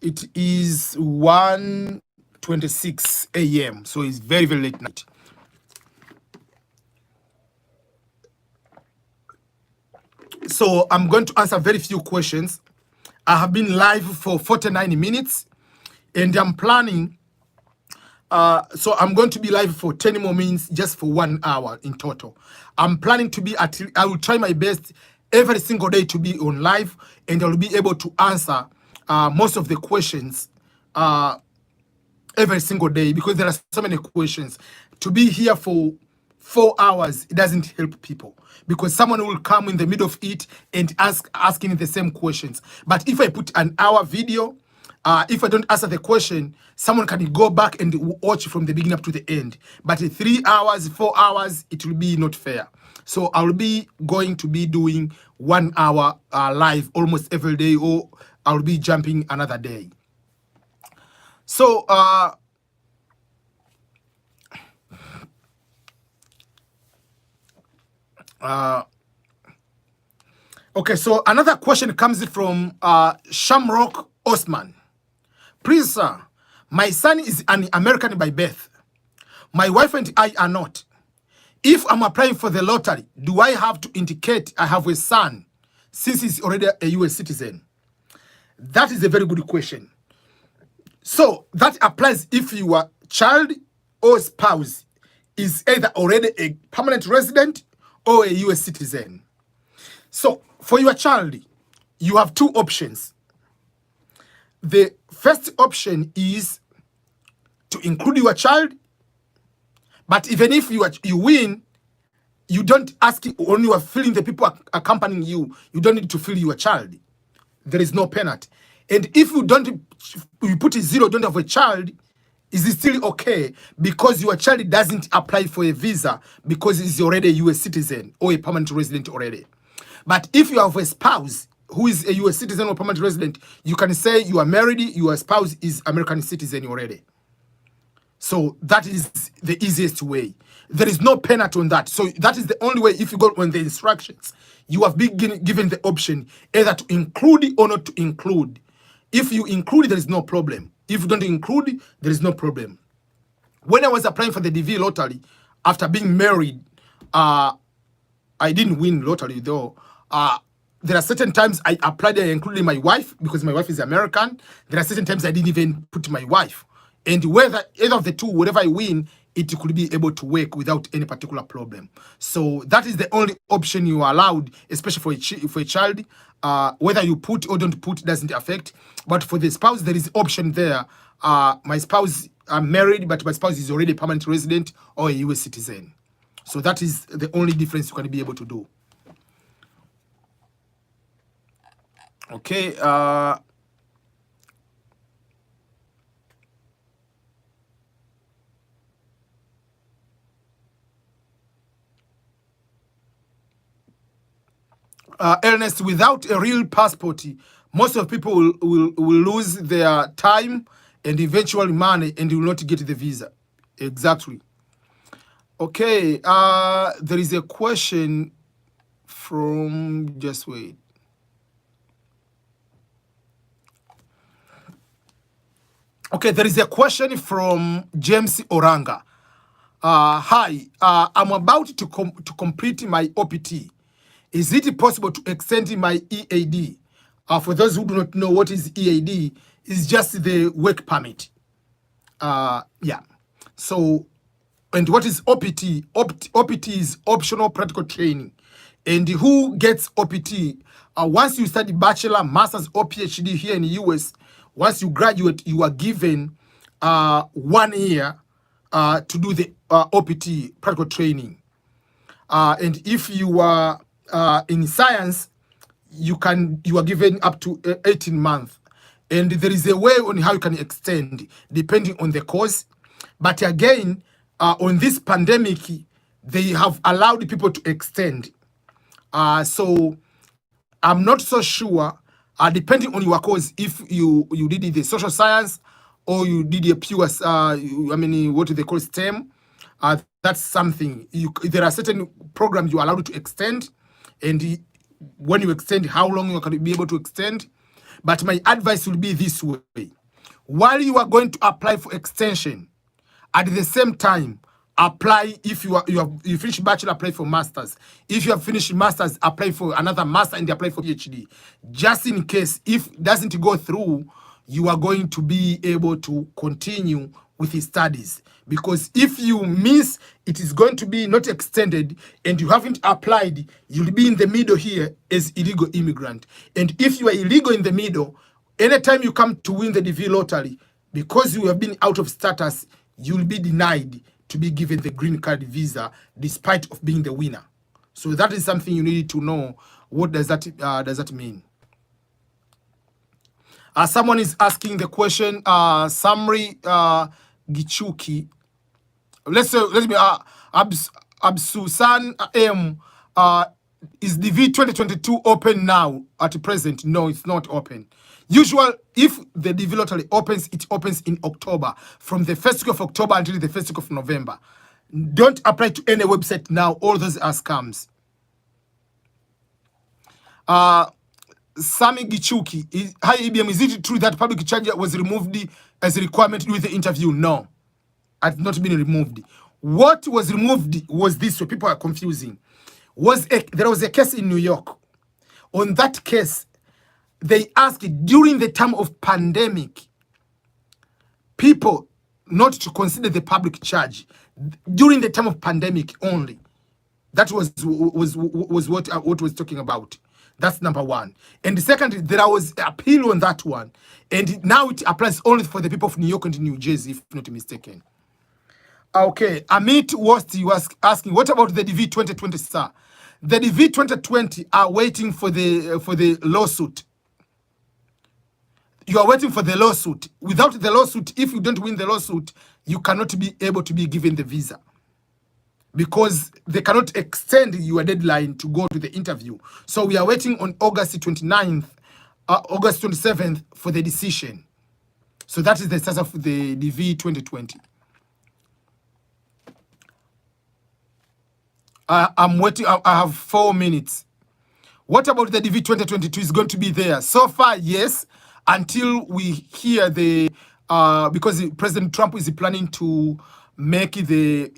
it is 1:26 a.m. So it's very, very late night. So I'm going to answer very few questions. I have been live for 49 minutes and I'm planning, so I'm going to be live for 10 more minutes, just for 1 hour in total. I'm planning to be I will try my best every single day to be on live, and I'll be able to answer most of the questions every single day, because there are so many questions. To be here for 4 hours, it doesn't help people, because someone will come in the middle of it and asking the same questions. But if I put an hour video, if I don't answer the question, someone can go back and watch from the beginning up to the end. But 3 hours, 4 hours, it will be not fair. So I'll be going to be doing 1 hour live almost every day, or I'll be jumping another day. So okay, so another question comes from Shamrock Osman. Please, sir, my son is an American by birth. My wife and I are not. If I'm applying for the lottery, do I have to indicate I have a son since he's already a US citizen? That is a very good question. So that applies if your child or spouse is either already a permanent resident or a US citizen. So for your child, you have 2 options. The first option is to include your child, but even if you win, you don't ask when you are filling the people accompanying you, you don't need to fill your child. There is no penalty. And if you put a 0, don't have a child, is it still okay? Because your child doesn't apply for a visa because he's already a US citizen or a permanent resident already. But if you have a spouse who is a US citizen or permanent resident, you can say you are married, your spouse is American citizen already. So that is the easiest way. There is no penalty on that. So that is the only way. If you go on the instructions, you have been given the option either to include or not to include. If you include, there is no problem. If you don't include, there is no problem. When I was applying for the DV lottery, after being married, I didn't win lottery though. There are certain times I applied and included my wife because my wife is American. There are certain times I didn't even put my wife. And whether either of the two, whatever I win, it could be able to work without any particular problem. So that is the only option you are allowed, especially for a child. Whether you put or don't put doesn't affect. But for the spouse, there is option there. My spouse, I'm married, but my spouse is already a permanent resident or a US citizen. So that is the only difference you can be able to do. Okay. Ernest, without a real passport, most of people will lose their time and eventually money and will not get the visa. Exactly. Okay, there is a question from, just wait. Okay, there is a question from James Oranga. Hi, I'm about to complete my OPT. Is it possible to extend my EAD? For those who do not know what is EAD, it's just the work permit. Yeah. So, and what is OPT? OPT is optional practical training. And who gets OPT? Once you study bachelor, master's, or PhD here in the US, once you graduate, you are given 1 year to do the OPT, practical training. And if you are in science, you are given up to 18 months. And there is a way on how you can extend, depending on the course. But again, on this pandemic, they have allowed people to extend. So I'm not so sure, depending on your course, if you did the social science or you did a pure, what do they call STEM? That's something. There are certain programs you are allowed to extend, and when you extend, how long you can be able to extend. But my advice will be this way. While you are going to apply for extension, at the same time, apply. If you finish bachelor, apply for masters. If you have finished masters, apply for another master and apply for PhD. Just in case, if it doesn't go through, you are going to be able to continue with his studies. because if you miss, it is going to be not extended, and you haven't applied, you'll be in the middle here as illegal immigrant. And if you are illegal in the middle, anytime you come to win the DV lottery, because you have been out of status, you'll be denied to be given the green card visa despite of being the winner. So that is something you need to know. What does that mean? Someone is asking the question, Samri Gichuki. Let me Absusan M. Is the V 2022 open now at present? No, it's not open. Usual, if the DV lottery opens, it opens in October, from the 1st week of October until the 1st week of November. Don't apply to any website now. All those are scams. Sami Gichuki, hi EBM, is it true that public charge was removed as a requirement with the interview? No, it has not been removed. What was removed was this, so people are confusing. There was a case in New York. On that case, they asked during the time of pandemic, people not to consider the public charge during the time of pandemic only. That was what was talking about. That's number one. And the second, there was appeal on that one. And now it applies only for the people of New York and New Jersey, if not mistaken. Okay, Amit Wosti was asking, what about the DV 2020, sir? The DV 2020 are waiting for the lawsuit. You are waiting for the lawsuit. Without the lawsuit, if you don't win the lawsuit, you cannot be able to be given the visa, because they cannot extend your deadline to go to the interview. So we are waiting on August 29th, August 27th for the decision. So that is the status of the DV 2020. I'm waiting. I have 4 minutes. What about the DV 2022 is going to be there? So far, yes, until we hear the, because President Trump is planning to make the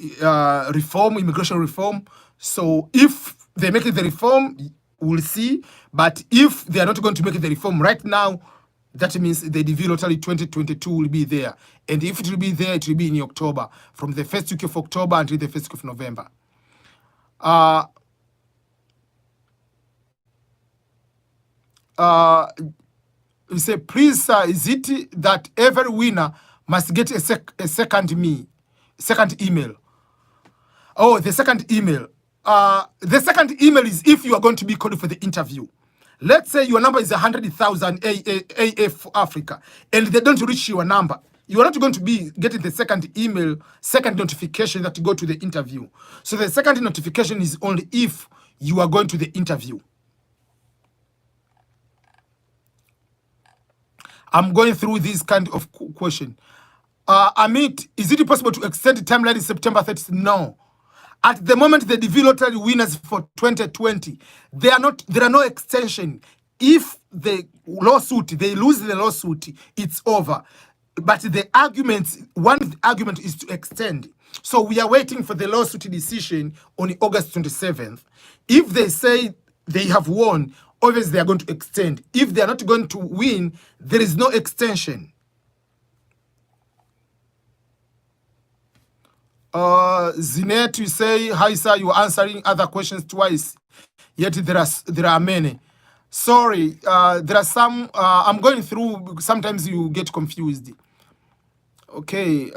immigration reform. So if they make the reform, we'll see. But if they are not going to make the reform right now, that means the DV lottery 2022 will be there. And if it will be there, it will be in October, from the 1st week of October until the 1st week of November. We say, please, sir, is it that every winner must get a second email? Oh, the second email. The second email is if you are going to be called for the interview. Let's say your number is 100,000 AF Africa, and they don't reach your number. You are not going to be getting the second email, second notification that you go to the interview. So the second notification is only if you are going to the interview. I'm going through this kind of question. Amit, is it possible to extend the timeline in September 30th? No. At the moment, the DV lottery winners for 2020, there are no extension. If the lawsuit, they lose the lawsuit, it's over. But one argument is to extend. So we are waiting for the lawsuit decision on August 27th. If they say they have won, obviously they are going to extend. If they are not going to win, there is no extension. Zinet, you say, hi sir, you are answering other questions twice, yet there are many. Sorry, there are some, I'm going through, sometimes you get confused. Okay,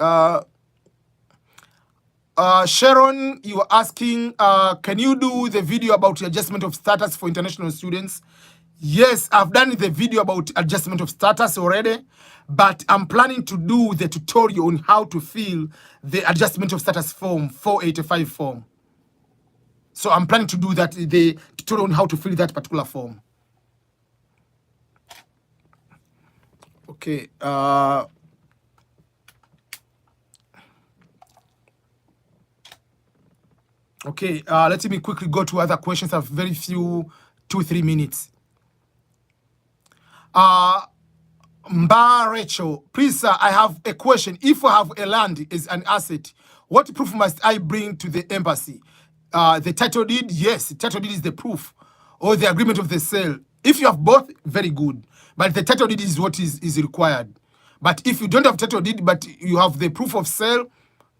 Sharon, you are asking, can you do the video about the adjustment of status for international students? Yes, I've done the video about adjustment of status already, but I'm planning to do the tutorial on how to fill the adjustment of status form, 485 form. So I'm planning to do that, the tutorial on how to fill that particular form. Okay. Okay, let me quickly go to other questions. I have very few, 2-3 minutes. Mba Rachel, please sir, I have a question. If I have a land as an asset, what proof must I bring to the embassy? The title deed? Yes, the title deed is the proof, or the agreement of the sale. If you have both, very good. But the title deed is what is required. But if you don't have title deed, but you have the proof of sale,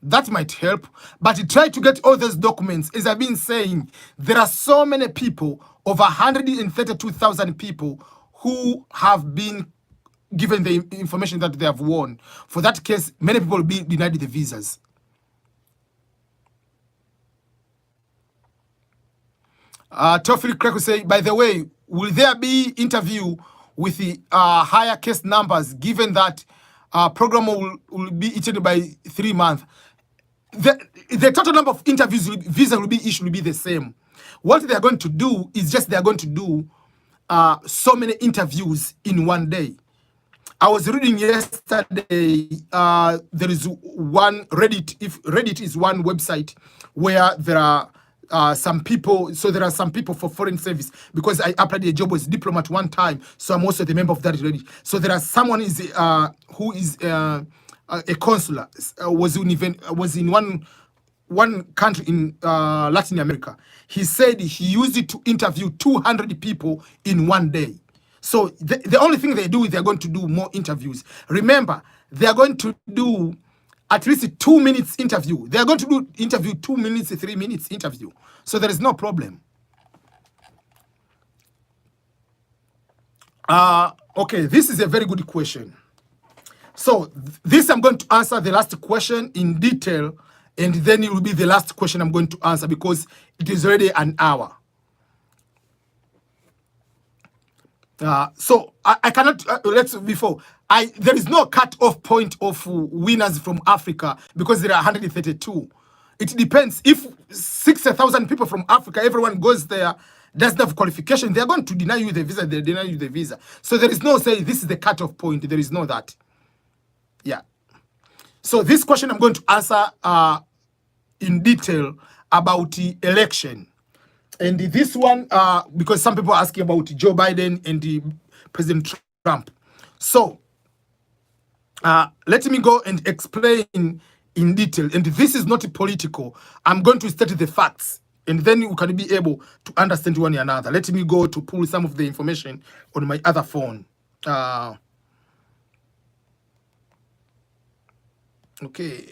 That might help. But try to get all those documents. As I've been saying, there are so many people, over 132,000 people, who have been given the information that they have won. For that case, many people will be denied the visas. Tofil Krek will say, by the way, will there be interview with the higher case numbers, given that program will be eaten by 3 months? The total number of interviews, visa will be issued, will be the same. What they are going to do is just they are going to do so many interviews in one day. I was reading yesterday, there is one Reddit, if Reddit is one website where there are some people, so there are some people for foreign service, because I applied a job as diplomat one time, so I'm also the member of that Reddit. So there are someone who is a consular, was in one country in Latin America. He said he used it to interview 200 people in one day. So the only thing they do is they're going to do more interviews. Remember, they're going to do at least 2 minutes interview. They're going to do interview 2 minutes, 3 minutes interview. So there is no problem. Okay, this is a very good question. So this I'm going to answer the last question in detail, and then it will be the last question I'm going to answer because it is already an hour. So I cannot, there is no cut-off point of winners from Africa because there are 132. It depends. If 60,000 people from Africa, everyone goes there, doesn't have qualification, they're going to deny you the visa, they deny you the visa. So there is no say, this is the cut-off point. There is no that. Yeah. So this question I'm going to answer in detail about the election. And this one, because some people are asking about Joe Biden and the President Trump. So let me go and explain in detail. And this is not political. I'm going to state the facts, and then you can be able to understand one another. Let me go to pull some of the information on my other phone. Okay,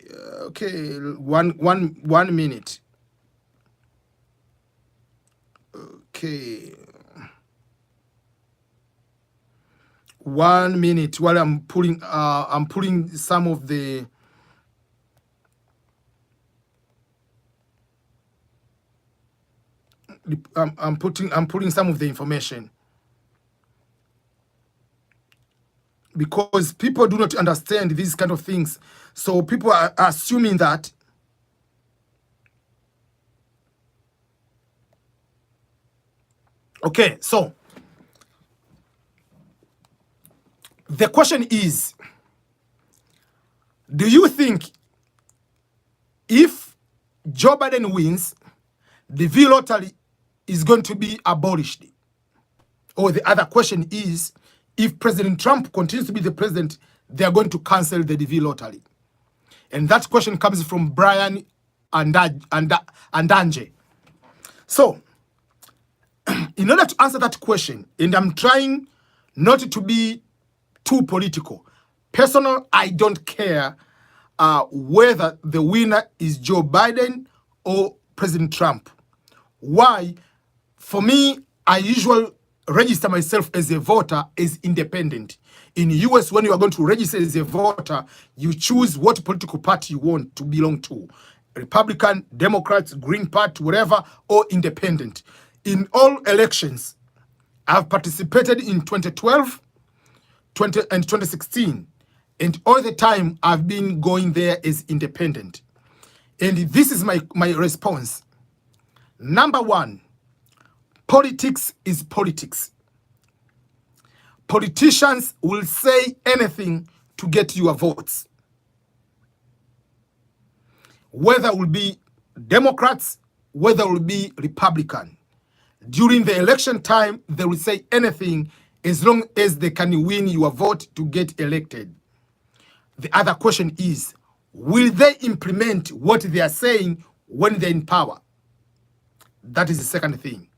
one minute. Okay, 1 minute while I'm pulling some of the I'm pulling some of the information, because people do not understand these kind of things. So people are assuming that okay, so the question is, do you think if Joe Biden wins, the V lottery is going to be abolished? Or the other question is, if President Trump continues to be the president, they are going to cancel the DV lottery. And that question comes from Brian Andanje. So, in order to answer that question, and I'm trying not to be too political, personal, I don't care whether the winner is Joe Biden or President Trump. Why? For me, I usually register myself as a voter as independent. In the US, when you are going to register as a voter, you choose what political party you want to belong to. Republican, Democrats, Green Party, whatever, or independent. In all elections, I've participated in 2012 and 2016. And all the time, I've been going there as independent. And this is my response. Number one, politics is politics. Politicians will say anything to get your votes. Whether it will be Democrats, whether it will be Republican. During the election time, they will say anything as long as they can win your vote to get elected. The other question is, will they implement what they are saying when they're in power? That is the second thing.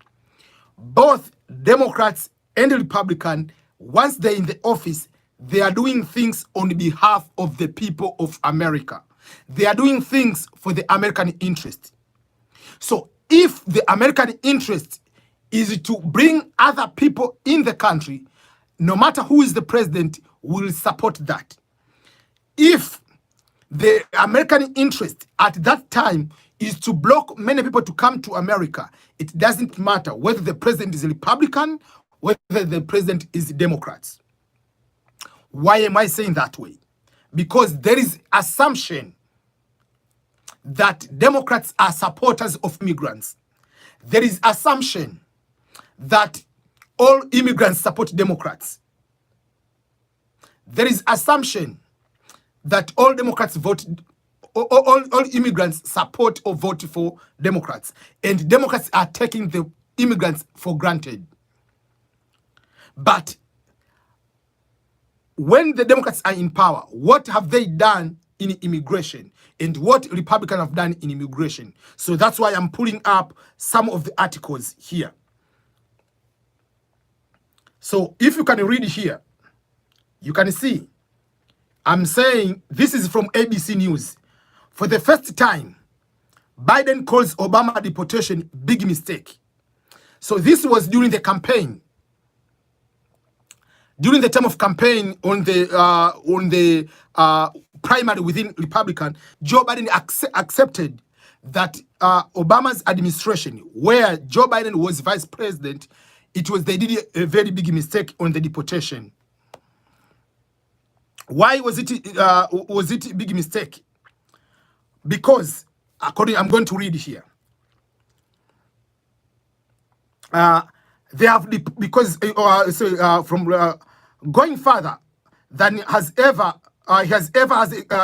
Both Democrats and Republicans, once they're in the office, they are doing things on behalf of the people of America. They are doing things for the American interest. So if the American interest is to bring other people in the country, no matter who is the president, will support that. If the American interest at that time is to block many people to come to America, it doesn't matter whether the president is a Republican, whether the president is a Democrat. Why am I saying that way? Because there is assumption that Democrats are supporters of immigrants. There is assumption that all immigrants support Democrats. There is assumption that all Democrats vote, all immigrants support or vote for Democrats. And Democrats are taking the immigrants for granted. But when the Democrats are in power, what have they done in immigration? And what Republicans have done in immigration? So that's why I'm pulling up some of the articles here. So if you can read here, you can see, I'm saying this is from ABC News. For the first time, Biden calls Obama deportation big mistake. So this was during the campaign. During the time of campaign on the primary within Republican, Joe Biden accepted that Obama's administration, where Joe Biden was vice president, they did a very big mistake on the deportation. Why was it a big mistake? Because I'm going to read here. They have going further than has ever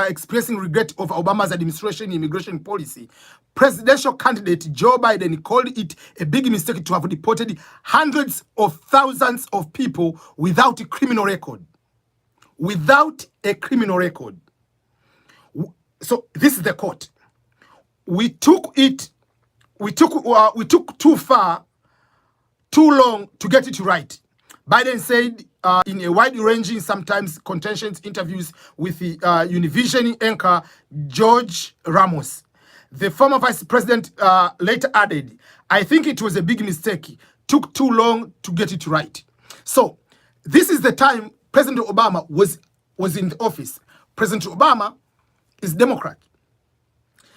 expressing regret of Obama's administration immigration policy. Presidential candidate Joe Biden called it a big mistake to have deported hundreds of thousands of people without a criminal record. Without a criminal record. So this is the quote. We took too far, too long to get it right. Biden said in a wide-ranging, sometimes contentious interviews with the Univision anchor George Ramos. The former vice president later added, I think it was a big mistake. Took too long to get it right. So this is the time President Obama was in the office. President Obama is Democrat.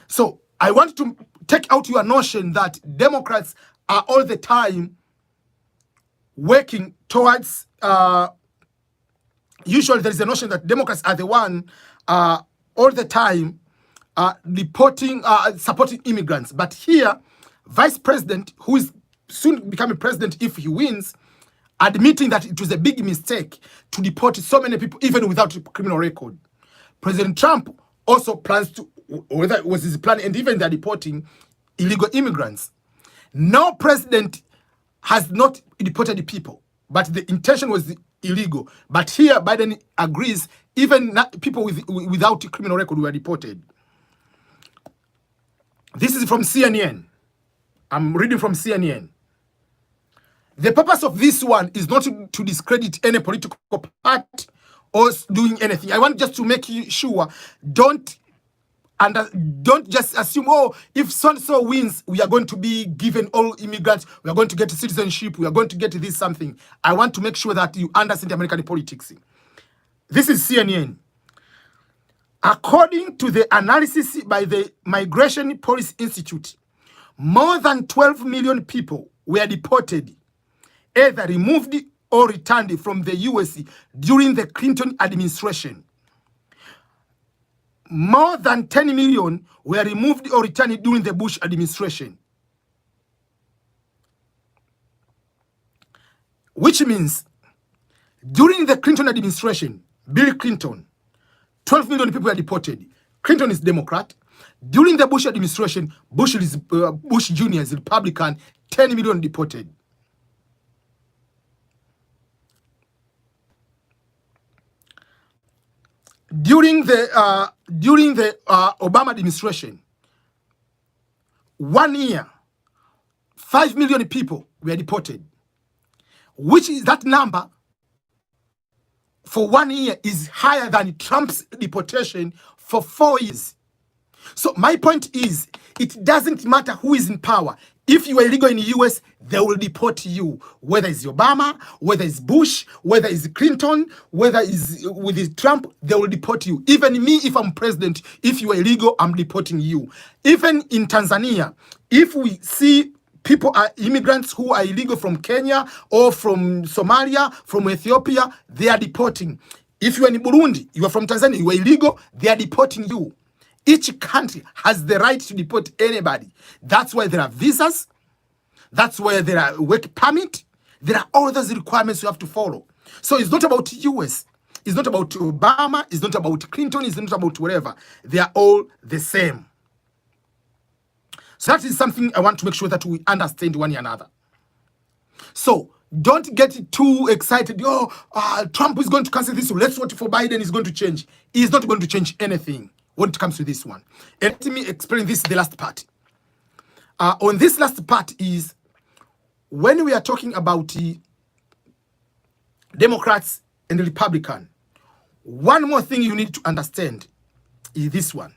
So I want to take out your notion that Democrats are all the time working towards, usually there is a notion that Democrats are the one all the time supporting immigrants. But here, Vice President, who is soon becoming president if he wins, admitting that it was a big mistake to deport so many people even without a criminal record. President Trump also plans to, whether it was his plan, and even they're deporting illegal immigrants. No president has not deported people, but the intention was illegal. But here, Biden agrees even people without a criminal record were deported. This is from CNN. I'm reading from CNN. The purpose of this one is not to discredit any political party or doing anything. I want just to make you sure, don't just assume, oh, if so-and-so wins, we are going to be given all immigrants, we are going to get citizenship, we are going to get this something. I want to make sure that you understand American politics. This is CNN. According to the analysis by the Migration Policy Institute, more than 12 million people were deported, either removed or returned from the US during the Clinton administration. More than 10 million were removed or returned during the Bush administration. Which means, during the Clinton administration, Bill Clinton, 12 million people were deported. Clinton is Democrat. During the Bush administration, Bush Jr. is Republican, 10 million deported. During the Obama administration, 1 year, 5 million people were deported, which is that number for 1 year is higher than Trump's deportation for 4 years. So my point is, it doesn't matter who is in power. If you are illegal in the US, they will deport you. Whether it's Obama, whether it's Bush, whether it's Clinton, whether it's with Trump, they will deport you. Even me, if I'm president, if you are illegal, I'm deporting you. Even in Tanzania, if we see people are immigrants who are illegal from Kenya or from Somalia, from Ethiopia, they are deporting. If you are in Burundi, you are from Tanzania, you are illegal, they are deporting you. Each country has the right to deport anybody. That's why there are visas. That's why there are work permit. There are all those requirements you have to follow. So it's not about US. It's not about Obama. It's not about Clinton. It's not about whatever. They are all the same. So that is something I want to make sure that we understand one another. So don't get too excited. Trump is going to cancel this. So let's vote for Biden. Is going to change. He's not going to change anything when it comes to this one. And let me explain this, the last part. On this last part is when we are talking about the Democrats and the Republican, one more thing you need to understand is this one.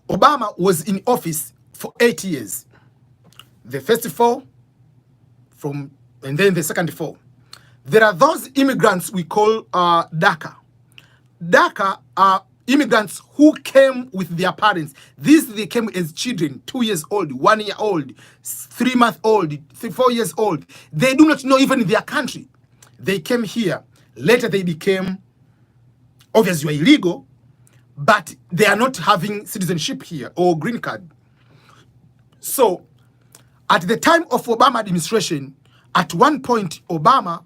Obama was in office for 8 years. The first 4 and then the second 4. There are those immigrants we call DACA. DACA are immigrants who came with their parents. They came as children, 2 years old, 1 year old, 3 months old, 4 years old. They do not know even their country. They came here. Later they became, obviously illegal, but they are not having citizenship here or green card. So at the time of Obama administration, at one point Obama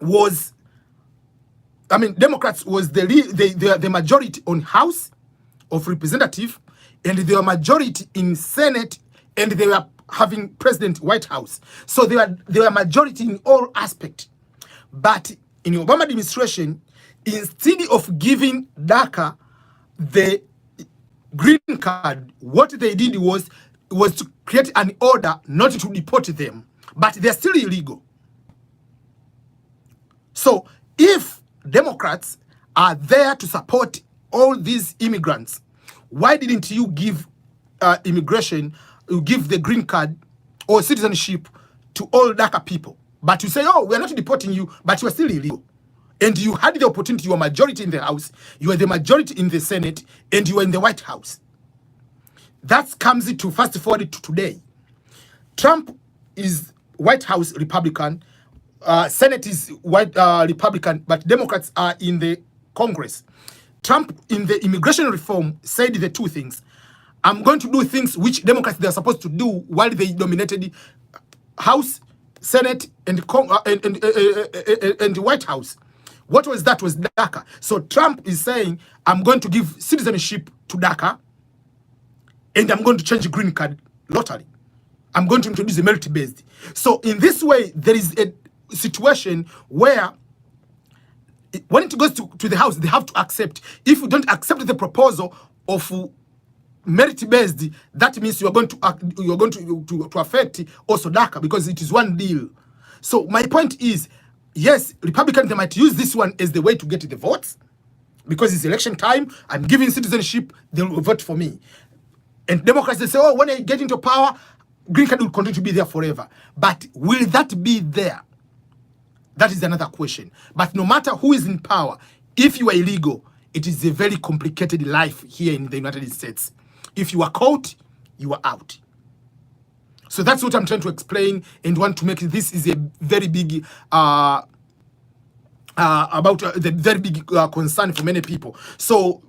was, Democrats was the majority on House of Representative, and they were majority in Senate, and they were having President White House. So they were majority in all aspects. But in the Obama administration, instead of giving DACA the green card, what they did was to create an order not to deport them, but they're still illegal. So if Democrats are there to support all these immigrants, why didn't you give you give the green card or citizenship to all DACA people? But you say, we're not deporting you, but you are still illegal. And you had the opportunity, you are majority in the House, you are the majority in the Senate, and you are in the White House. That comes to fast forward to today. Trump is White House Republican, Senate is white Republican, but Democrats are in the Congress. Trump, in the immigration reform, said the two things. I'm going to do things which Democrats they're supposed to do while they dominated House, Senate, and the White House. What was that? Was DACA. So Trump is saying, I'm going to give citizenship to DACA, and I'm going to change green card lottery. I'm going to introduce a merit-based. So in this way, there is a situation where when it goes to the House, they have to accept. If you don't accept the proposal of merit-based, that means you are going to affect also DACA, because it is one deal. So my point is, yes, Republicans, they might use this one as the way to get the votes, because it's election time. I'm giving citizenship, they will vote for me. And Democrats, they say, when I get into power, green card will continue to be there forever. But will that be there? That is another question. But no matter who is in power, if you are illegal, it is a very complicated life here in the United States. If you are caught, you are out. So that's what I'm trying to explain, and want to make this is a very big the very big concern for many people. So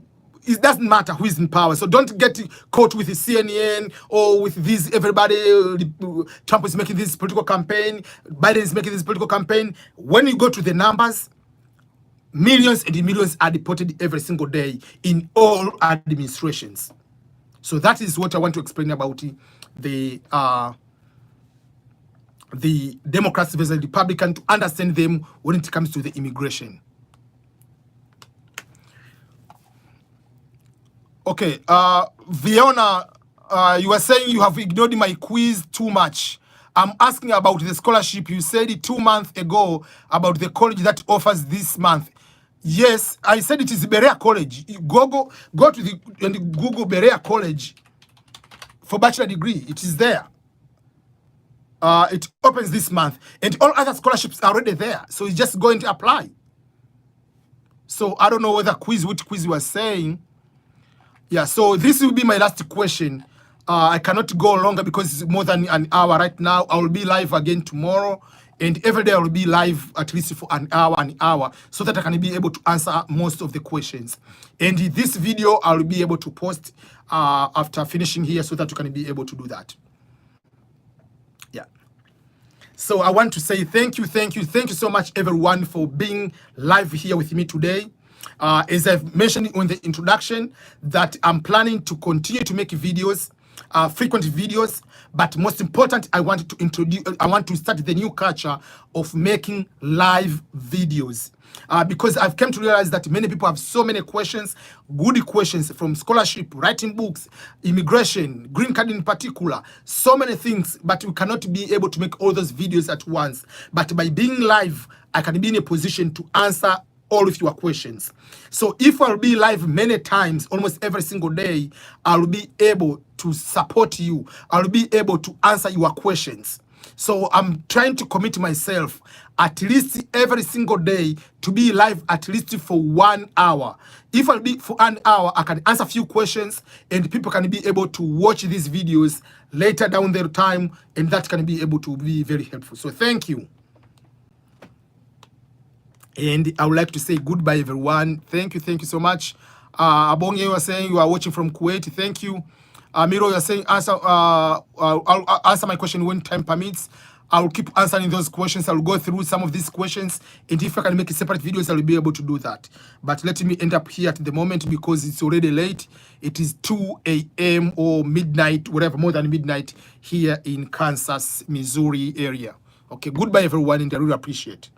it doesn't matter who is in power. So don't get caught with the CNN or with this everybody. Trump is making this political campaign, Biden is making this political campaign. When you go to the numbers, millions and millions are deported every single day in all administrations. So that is what I want to explain about the Democrats versus the Republican, to understand them when it comes to the immigration. Okay, Viona, you are saying you have ignored my quiz too much. I'm asking about the scholarship. You said it 2 months ago about the college that offers this month. Yes, I said it is Berea College. Go to the and Google Berea College for bachelor degree. It is there. It opens this month, and all other scholarships are already there. So it's just going to apply. So I don't know whether which quiz you are saying. Yeah, so this will be my last question. I cannot go longer because it's more than an hour right now. I will be live again tomorrow, and every day I will be live at least for an hour, so that I can be able to answer most of the questions. And this video I will be able to post after finishing here, so that you can be able to do that. Yeah. So I want to say thank you so much, everyone, for being live here with me today. As I've mentioned in the introduction, that I'm planning to continue to make videos, frequent videos, but most important, I want to start the new culture of making live videos. Because I've come to realize that many people have so many questions, good questions from scholarship, writing books, immigration, green card in particular, so many things, but we cannot be able to make all those videos at once. But by being live, I can be in a position to answer all of your questions. So if I'll be live many times, almost every single day, I'll be able to support you. I'll be able to answer your questions. So I'm trying to commit myself at least every single day to be live at least for 1 hour. If I'll be for an hour, I can answer a few questions, and people can be able to watch these videos later down their time, and that can be able to be very helpful. So thank you. And I would like to say goodbye, everyone. Thank you so much. Abonge, you are saying you are watching from Kuwait. Thank you. Miro, you are saying I'll answer my question when time permits. I will keep answering those questions. I will go through some of these questions, and if I can make a separate videos, I will be able to do that. But let me end up here at the moment because it's already late. It is 2 a.m. or midnight, whatever, more than midnight here in Kansas, Missouri area. Okay, goodbye, everyone, and I really appreciate.